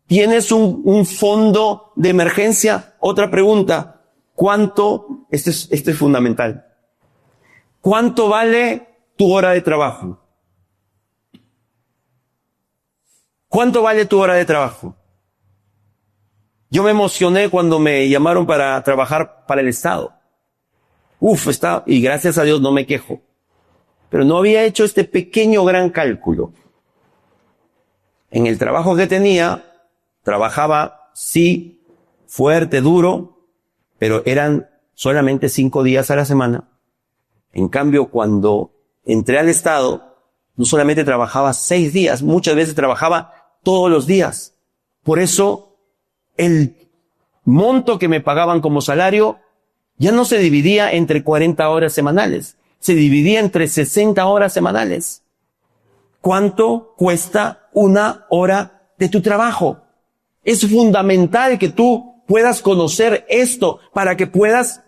¿Tienes un fondo de emergencia? Otra pregunta, ¿cuánto? Este es fundamental. ¿Cuánto vale tu hora de trabajo? ¿Cuánto vale tu hora de trabajo? Yo me emocioné cuando me llamaron para trabajar para el Estado. Y gracias a Dios no me quejo. Pero no había hecho este pequeño gran cálculo. En el trabajo que tenía, trabajaba, sí, fuerte, duro, pero eran solamente 5 días a la semana. En cambio, cuando entré al Estado, no solamente trabajaba 6 días, muchas veces trabajaba todos los días. Por eso, el monto que me pagaban como salario ya no se dividía entre 40 horas semanales, se dividía entre 60 horas semanales. ¿Cuánto cuesta una hora de tu trabajo? Es fundamental que tú puedas conocer esto para que puedas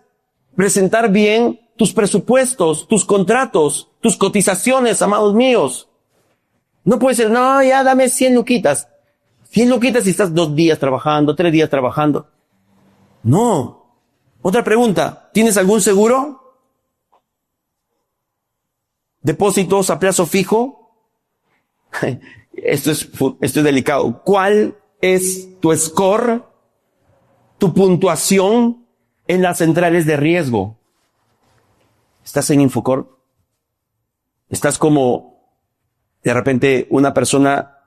presentar bien tus presupuestos, tus contratos, tus cotizaciones, amados míos. No puede ser, no, ya dame 100 luquitas. 100 luquitas si estás 2 días trabajando, 3 días trabajando. No. Otra pregunta, ¿tienes algún seguro? ¿Depósitos a plazo fijo? Esto es delicado. ¿Cuál es tu score, tu puntuación en las centrales de riesgo? ¿Estás en Infocor? ¿Estás como de repente una persona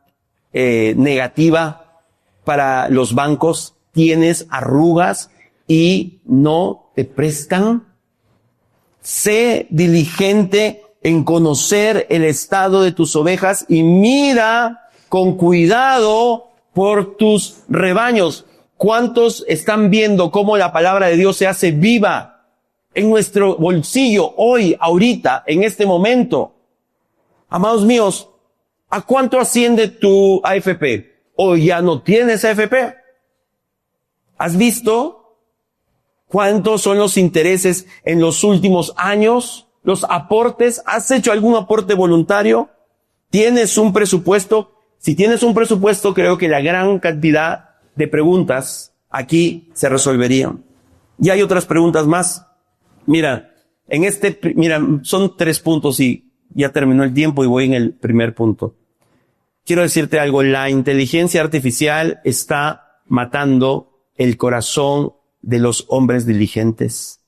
negativa para los bancos? ¿Tienes arrugas y no te prestan? Sé diligente en conocer el estado de tus ovejas y mira con cuidado por tus rebaños. ¿Cuántos están viendo cómo la palabra de Dios se hace viva en nuestro bolsillo hoy, ahorita, en este momento? Amados míos, ¿a cuánto asciende tu AFP? ¿O ya no tienes AFP? ¿Has visto cuántos son los intereses en los últimos años? ¿Los aportes? ¿Has hecho algún aporte voluntario? ¿Tienes un presupuesto? Si tienes un presupuesto, creo que la gran cantidad de preguntas aquí se resolverían. Y hay otras preguntas más. Mira, son 3 puntos y ya terminó el tiempo y voy en el primer punto. Quiero decirte algo, la inteligencia artificial está matando el corazón de los hombres diligentes.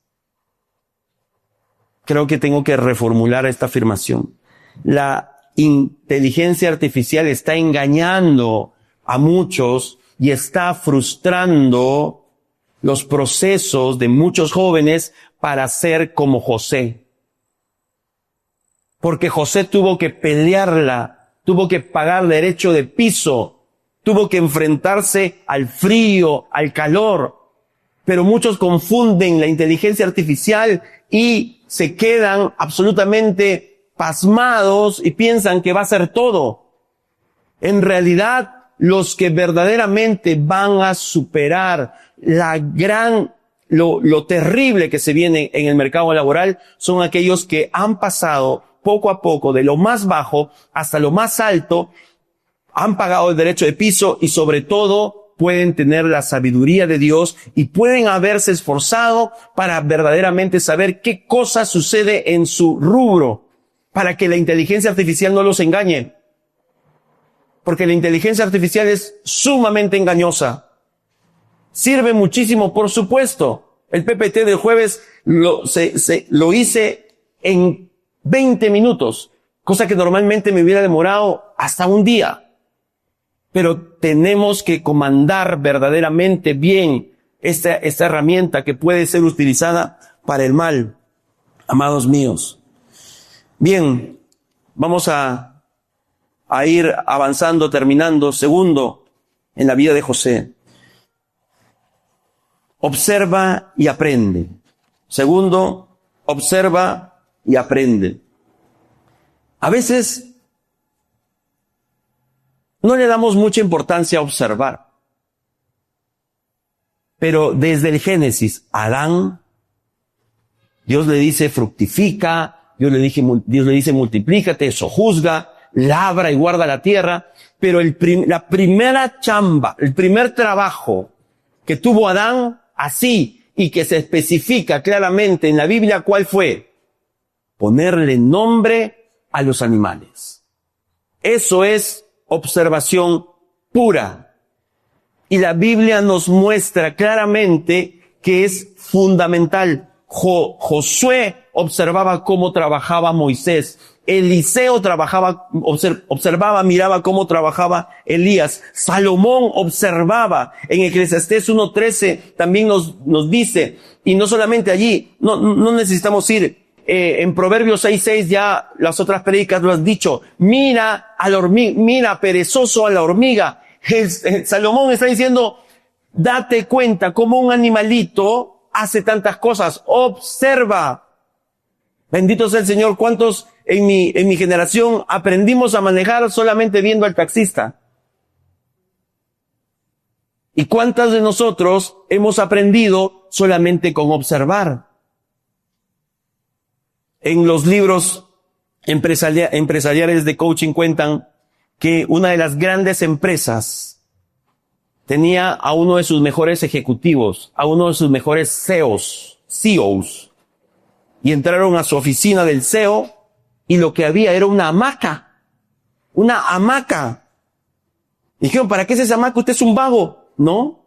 Creo que tengo que reformular esta afirmación. La inteligencia artificial está engañando a muchos y está frustrando los procesos de muchos jóvenes para ser como José. Porque José tuvo que pelearla, tuvo que pagar derecho de piso, tuvo que enfrentarse al frío, al calor. Pero muchos confunden la inteligencia artificial y se quedan absolutamente pasmados y piensan que va a ser todo. En realidad, los que verdaderamente van a superar lo terrible que se viene en el mercado laboral son aquellos que han pasado poco a poco de lo más bajo hasta lo más alto, han pagado el derecho de piso y sobre todo pueden tener la sabiduría de Dios y pueden haberse esforzado para verdaderamente saber qué cosa sucede en su rubro para que la inteligencia artificial no los engañe. Porque la inteligencia artificial es sumamente engañosa. Sirve muchísimo, por supuesto. El PPT del jueves lo hice en 20 minutos, cosa que normalmente me hubiera demorado hasta un día. Pero tenemos que comandar verdaderamente bien esta herramienta que puede ser utilizada para el mal, amados míos. Bien, vamos a ir avanzando, terminando. Segundo, en la vida de José. Observa y aprende. Segundo, observa y aprende. A veces no le damos mucha importancia a observar. Pero desde el Génesis, Adán, Dios le dice fructifica, Dios le dice multiplícate, sojuzga, labra y guarda la tierra. Pero la primera chamba, el primer trabajo que tuvo Adán, así, y que se especifica claramente en la Biblia, ¿cuál fue? Ponerle nombre a los animales. Eso es observación pura. Y la Biblia nos muestra claramente que es fundamental. Josué observaba cómo trabajaba Moisés. Eliseo observaba, miraba cómo trabajaba Elías. Salomón observaba. En Eclesiastés 1:13 también nos dice, y no solamente allí, no necesitamos ir, en Proverbios 6:6 ya las otras predicas lo han dicho, mira perezoso a la hormiga. Salomón está diciendo, date cuenta cómo un animalito hace tantas cosas, observa. Bendito sea el Señor. ¿Cuántos en mi generación aprendimos a manejar solamente viendo al taxista? ¿Y cuántas de nosotros hemos aprendido solamente con observar? En los libros empresariales de coaching cuentan que una de las grandes empresas tenía a uno de sus mejores ejecutivos, a uno de sus mejores CEOs, y entraron a su oficina del CEO y lo que había era una hamaca. Dijeron, ¿para qué es esa hamaca? Usted es un vago. No,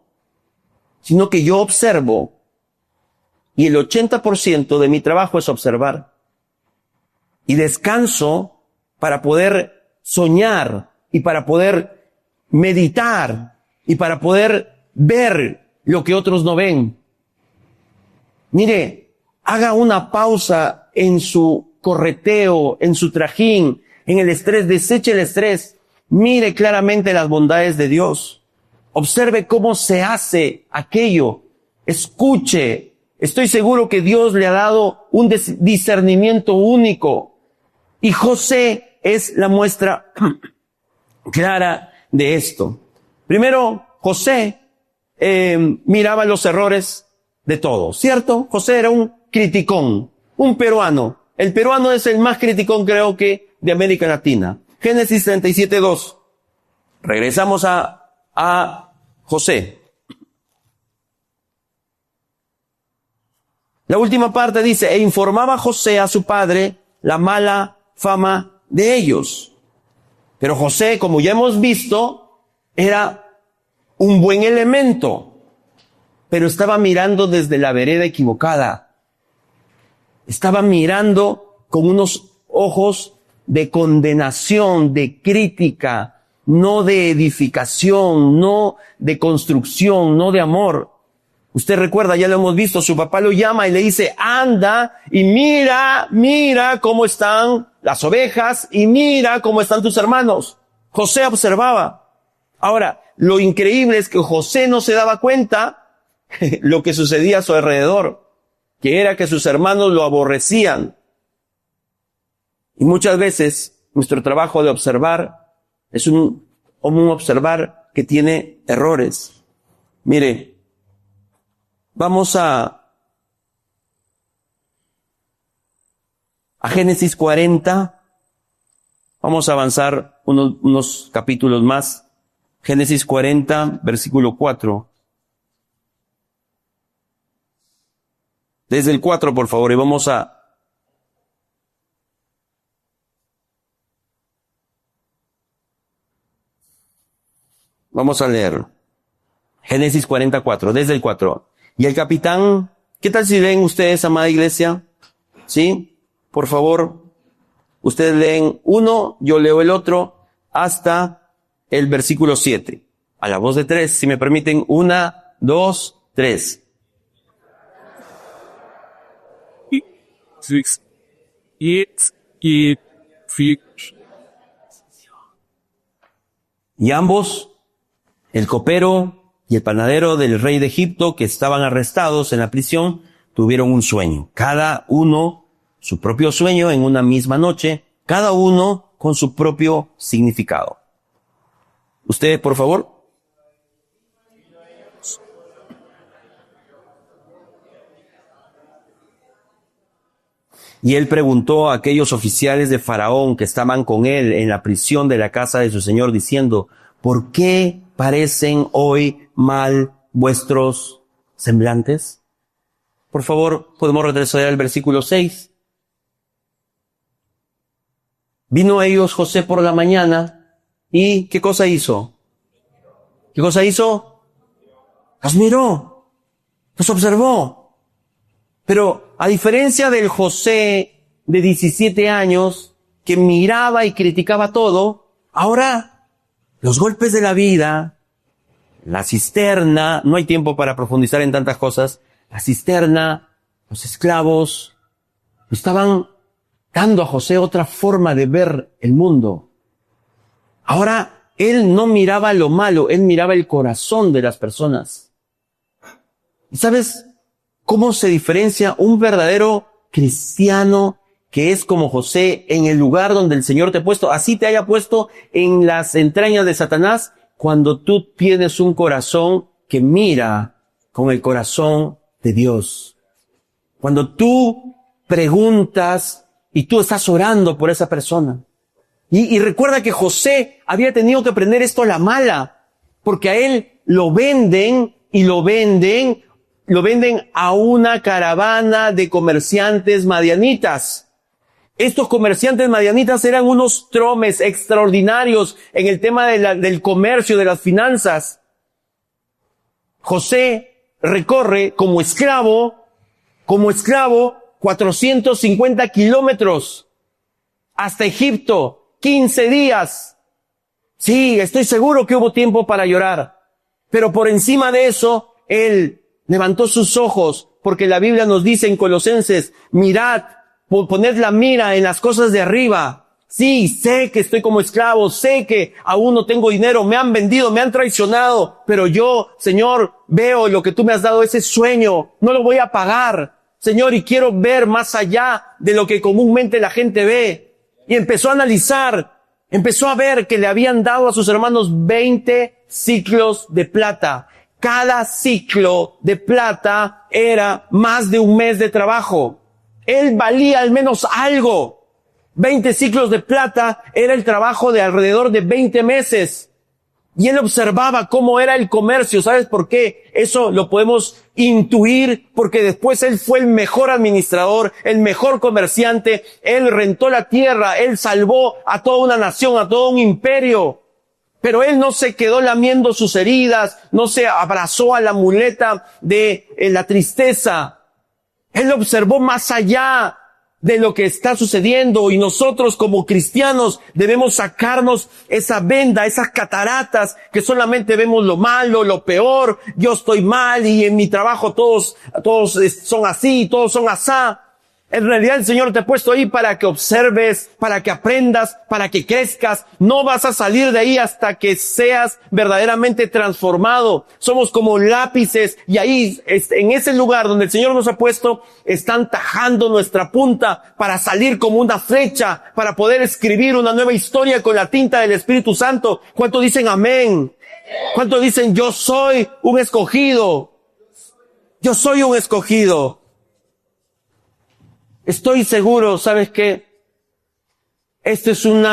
sino que yo observo y el 80% de mi trabajo es observar. Y descanso para poder soñar y para poder meditar y para poder ver lo que otros no ven. Mire, haga una pausa en su correteo, en su trajín, en el estrés, deseche el estrés. Mire claramente las bondades de Dios. Observe cómo se hace aquello. Escuche. Estoy seguro que Dios le ha dado un discernimiento único. Y José es la muestra clara de esto. Primero, José miraba los errores de todos, ¿cierto? José era un criticón, un peruano. El peruano es el más criticón, creo que, de América Latina. Génesis 37:2. Regresamos a José. La última parte dice, e informaba José a su padre la mala fama de ellos. Pero José, como ya hemos visto, era un buen elemento, pero estaba mirando desde la vereda equivocada. Estaba mirando con unos ojos de condenación, de crítica, no de edificación, no de construcción, no de amor. Usted recuerda, ya lo hemos visto, su papá lo llama y le dice, anda y mira cómo están las ovejas y mira cómo están tus hermanos. José observaba. Ahora, lo increíble es que José no se daba cuenta lo que sucedía a su alrededor, que era que sus hermanos lo aborrecían. Y muchas veces nuestro trabajo de observar es un observar que tiene errores. Mire, vamos a Génesis 40. Vamos a avanzar unos capítulos más. Génesis 40, versículo 4. Desde el 4, por favor, y vamos a leer. Génesis 44, desde el 4. Y el capitán, ¿qué tal si leen ustedes, amada iglesia? ¿Sí? Por favor, ustedes leen uno, yo leo el otro, hasta el versículo 7. A la voz de 3, si me permiten, 1, 2, 3. Y ambos, el copero y el panadero del rey de Egipto, que estaban arrestados en la prisión, tuvieron un sueño. Cada uno su propio sueño en una misma noche, cada uno con su propio significado. Ustedes, por favor. Y él preguntó a aquellos oficiales de Faraón que estaban con él en la prisión de la casa de su señor, diciendo, ¿por qué parecen hoy mal vuestros semblantes? Por favor, podemos retroceder al versículo 6. Vino a ellos José por la mañana y ¿qué cosa hizo? ¿Qué cosa hizo? Los miró, los observó. Pero a diferencia del José de 17 años que miraba y criticaba todo, ahora los golpes de la vida, la cisterna, no hay tiempo para profundizar en tantas cosas, la cisterna, los esclavos, estaban dando a José otra forma de ver el mundo. Ahora él no miraba lo malo, él miraba el corazón de las personas. ¿Y sabes cómo se diferencia un verdadero cristiano que es como José en el lugar donde el Señor te ha puesto? Así te haya puesto en las entrañas de Satanás, cuando tú tienes un corazón que mira con el corazón de Dios. Cuando tú preguntas y tú estás orando por esa persona. Y recuerda que José había tenido que aprender esto a la mala, porque a él lo venden a una caravana de comerciantes madianitas. Estos comerciantes madianitas eran unos tromes extraordinarios en el tema del comercio, de las finanzas. José recorre como esclavo 450 kilómetros hasta Egipto, 15 días. Sí, estoy seguro que hubo tiempo para llorar, pero por encima de eso, él levantó sus ojos, porque la Biblia nos dice en Colosenses, mirad, poned la mira en las cosas de arriba. Sí, sé que estoy como esclavo, sé que aún no tengo dinero, me han vendido, me han traicionado, pero yo, Señor, veo lo que tú me has dado, ese sueño, no lo voy a pagar, Señor, y quiero ver más allá de lo que comúnmente la gente ve. Y empezó a analizar, empezó a ver que le habían dado a sus hermanos 20 ciclos de plata. Cada ciclo de plata era más de un mes de trabajo. Él valía al menos algo. 20 ciclos de plata era el trabajo de alrededor de 20 meses. Y él observaba cómo era el comercio. ¿Sabes por qué? Eso lo podemos intuir porque después él fue el mejor administrador, el mejor comerciante. Él rentó la tierra, él salvó a toda una nación, a todo un imperio. Pero él no se quedó lamiendo sus heridas, no se abrazó a la muleta de la tristeza. Él observó más allá de lo que está sucediendo, y nosotros como cristianos debemos sacarnos esa venda, esas cataratas que solamente vemos lo malo, lo peor. Yo estoy mal y en mi trabajo todos son así, todos son asá. En realidad el Señor te ha puesto ahí para que observes, para que aprendas, para que crezcas. No vas a salir de ahí hasta que seas verdaderamente transformado. Somos como lápices y ahí, en ese lugar donde el Señor nos ha puesto, están tajando nuestra punta para salir como una flecha, para poder escribir una nueva historia con la tinta del Espíritu Santo. ¿Cuánto dicen amén? ¿Cuánto dicen yo soy un escogido? Yo soy un escogido. Estoy seguro, ¿sabes qué? Este es un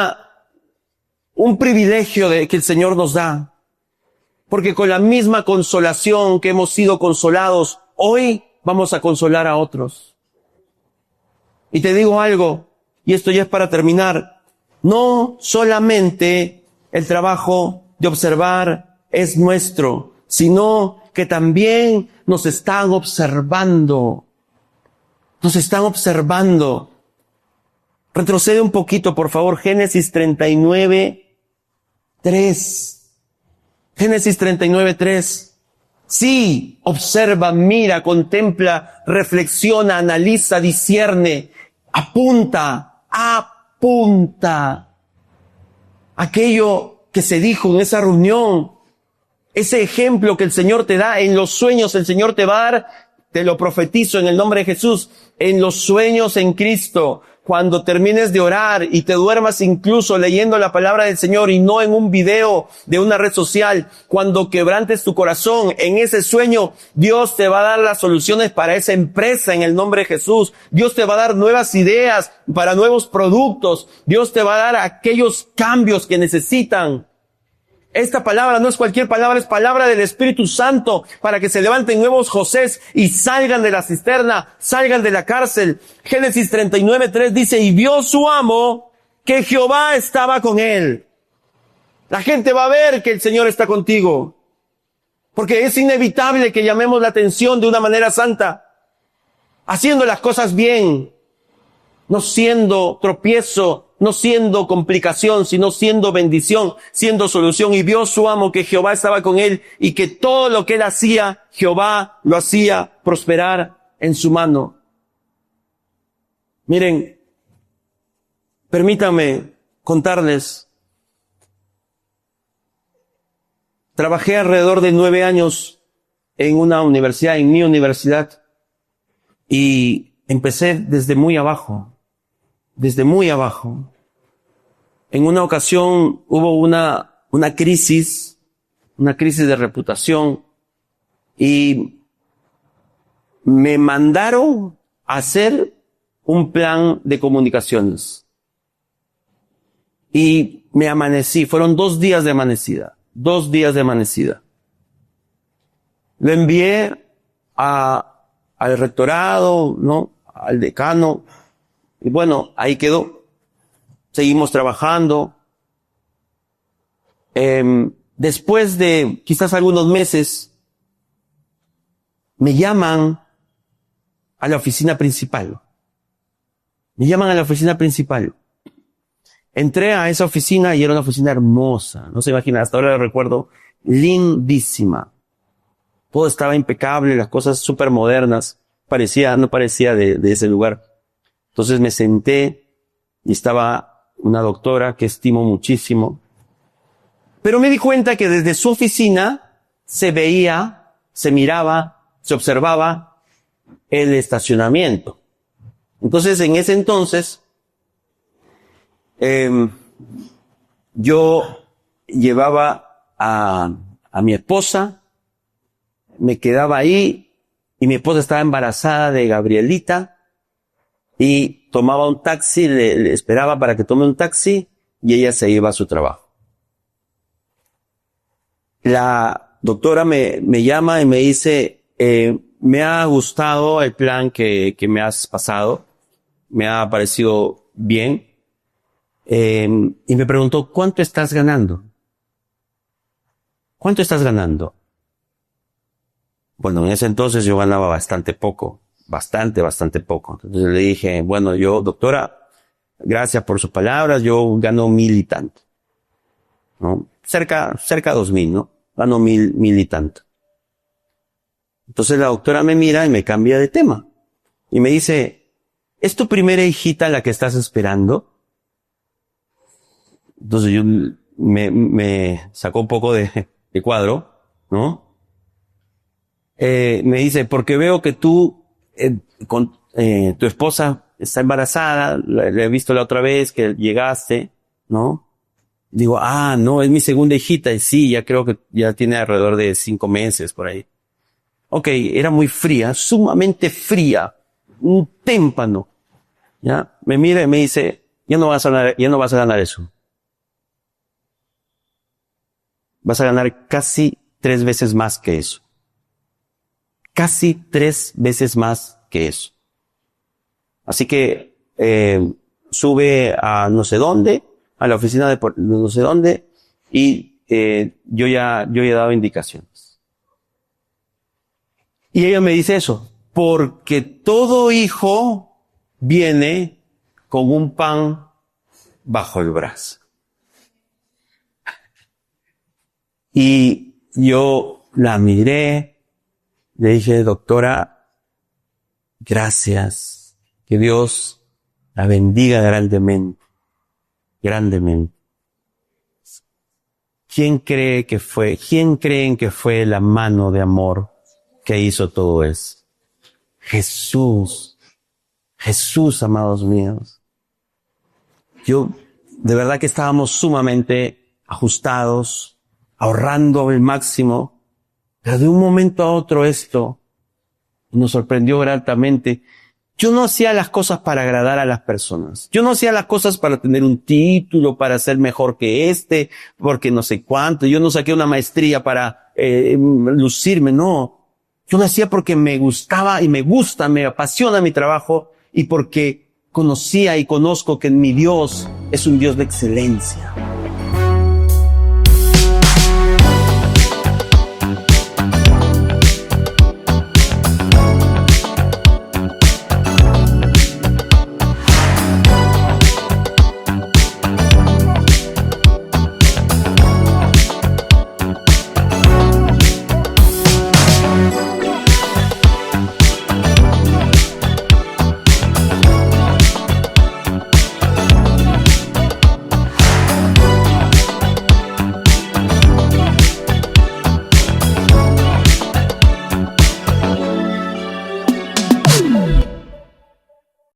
privilegio que el Señor nos da. Porque con la misma consolación que hemos sido consolados, hoy vamos a consolar a otros. Y te digo algo, y esto ya es para terminar. No solamente el trabajo de observar es nuestro, sino que también nos están observando. Nos están observando. Retrocede un poquito, por favor. Génesis 39:3. Génesis 39:3. Sí, observa, mira, contempla, reflexiona, analiza, discierne, apunta. Aquello que se dijo en esa reunión, ese ejemplo que el Señor te da en los sueños, el Señor te va a dar. Te lo profetizo en el nombre de Jesús, en los sueños en Cristo, cuando termines de orar y te duermas incluso leyendo la palabra del Señor y no en un video de una red social, cuando quebrantes tu corazón, en ese sueño, Dios te va a dar las soluciones para esa empresa en el nombre de Jesús. Dios te va a dar nuevas ideas para nuevos productos. Dios te va a dar aquellos cambios que necesitan. Esta palabra no es cualquier palabra, es palabra del Espíritu Santo para que se levanten nuevos Josés y salgan de la cisterna, salgan de la cárcel. Génesis 39:3 dice, y vio su amo que Jehová estaba con él. La gente va a ver que el Señor está contigo, porque es inevitable que llamemos la atención de una manera santa, haciendo las cosas bien, no siendo tropiezo, no siendo complicación, sino siendo bendición, siendo solución. Y vio su amo que Jehová estaba con él y que todo lo que él hacía, Jehová lo hacía prosperar en su mano. Miren, permítanme contarles. Trabajé alrededor de 9 años en una universidad, en mi universidad, y empecé desde muy abajo. En una ocasión hubo una crisis de reputación y me mandaron a hacer un plan de comunicaciones. Y me amanecí, fueron 2 días de amanecida. Lo envié al rectorado, ¿no? Al decano. Y bueno, ahí quedó. Seguimos trabajando. Después de quizás algunos meses, me llaman a la oficina principal. Entré a esa oficina y era una oficina hermosa. No se imagina, hasta ahora lo recuerdo, lindísima. Todo estaba impecable, las cosas súper modernas. No parecía de ese lugar. Entonces me senté y estaba una doctora que estimo muchísimo. Pero me di cuenta que desde su oficina se veía, se miraba, se observaba el estacionamiento. Entonces, en ese entonces, yo llevaba a mi esposa, me quedaba ahí y mi esposa estaba embarazada de Gabrielita y tomaba un taxi, le esperaba para que tome un taxi y ella se iba a su trabajo. La doctora me llama y me dice, me ha gustado el plan que me has pasado, me ha parecido bien. Y me preguntó, ¿cuánto estás ganando? ¿Cuánto estás ganando? Bueno, en ese entonces yo ganaba bastante poco, bastante poco. Entonces le dije, bueno, doctora, gracias por sus palabras, yo gano 1,000 y tanto, ¿no? Cerca de 2,000, ¿no? Gano 1,000 y tanto. Entonces la doctora me mira y me cambia de tema. Y me dice, ¿es tu primera hijita la que estás esperando? Entonces yo me sacó un poco de cuadro, ¿no? Me dice, porque veo que tú, tu esposa está embarazada, la he visto la otra vez que llegaste, ¿no? Digo, no, es mi segunda hijita, y sí, ya creo que ya tiene alrededor de 5 meses por ahí. Ok, era muy fría, sumamente fría, un témpano, ¿ya? Me mira y me dice, ya no vas a ganar eso. Vas a ganar casi 3 veces más que eso. Casi 3 veces más que eso. Así que sube a no sé dónde, a la oficina de no sé dónde, y yo ya he dado indicaciones. Y ella me dice eso, porque todo hijo viene con un pan bajo el brazo. Y yo la miré, le dije, doctora, gracias, que Dios la bendiga grandemente, grandemente. ¿Quién creen que fue la mano de amor que hizo todo eso? Jesús, amados míos. De verdad que estábamos sumamente ajustados, ahorrando al máximo, pero de un momento a otro esto nos sorprendió gratamente. Yo no hacía las cosas para agradar a las personas. Yo no hacía las cosas para tener un título, para ser mejor que porque no sé cuánto. Yo no saqué una maestría para lucirme, no. Yo lo hacía porque me gustaba y me gusta, me apasiona mi trabajo y porque conocía y conozco que mi Dios es un Dios de excelencia.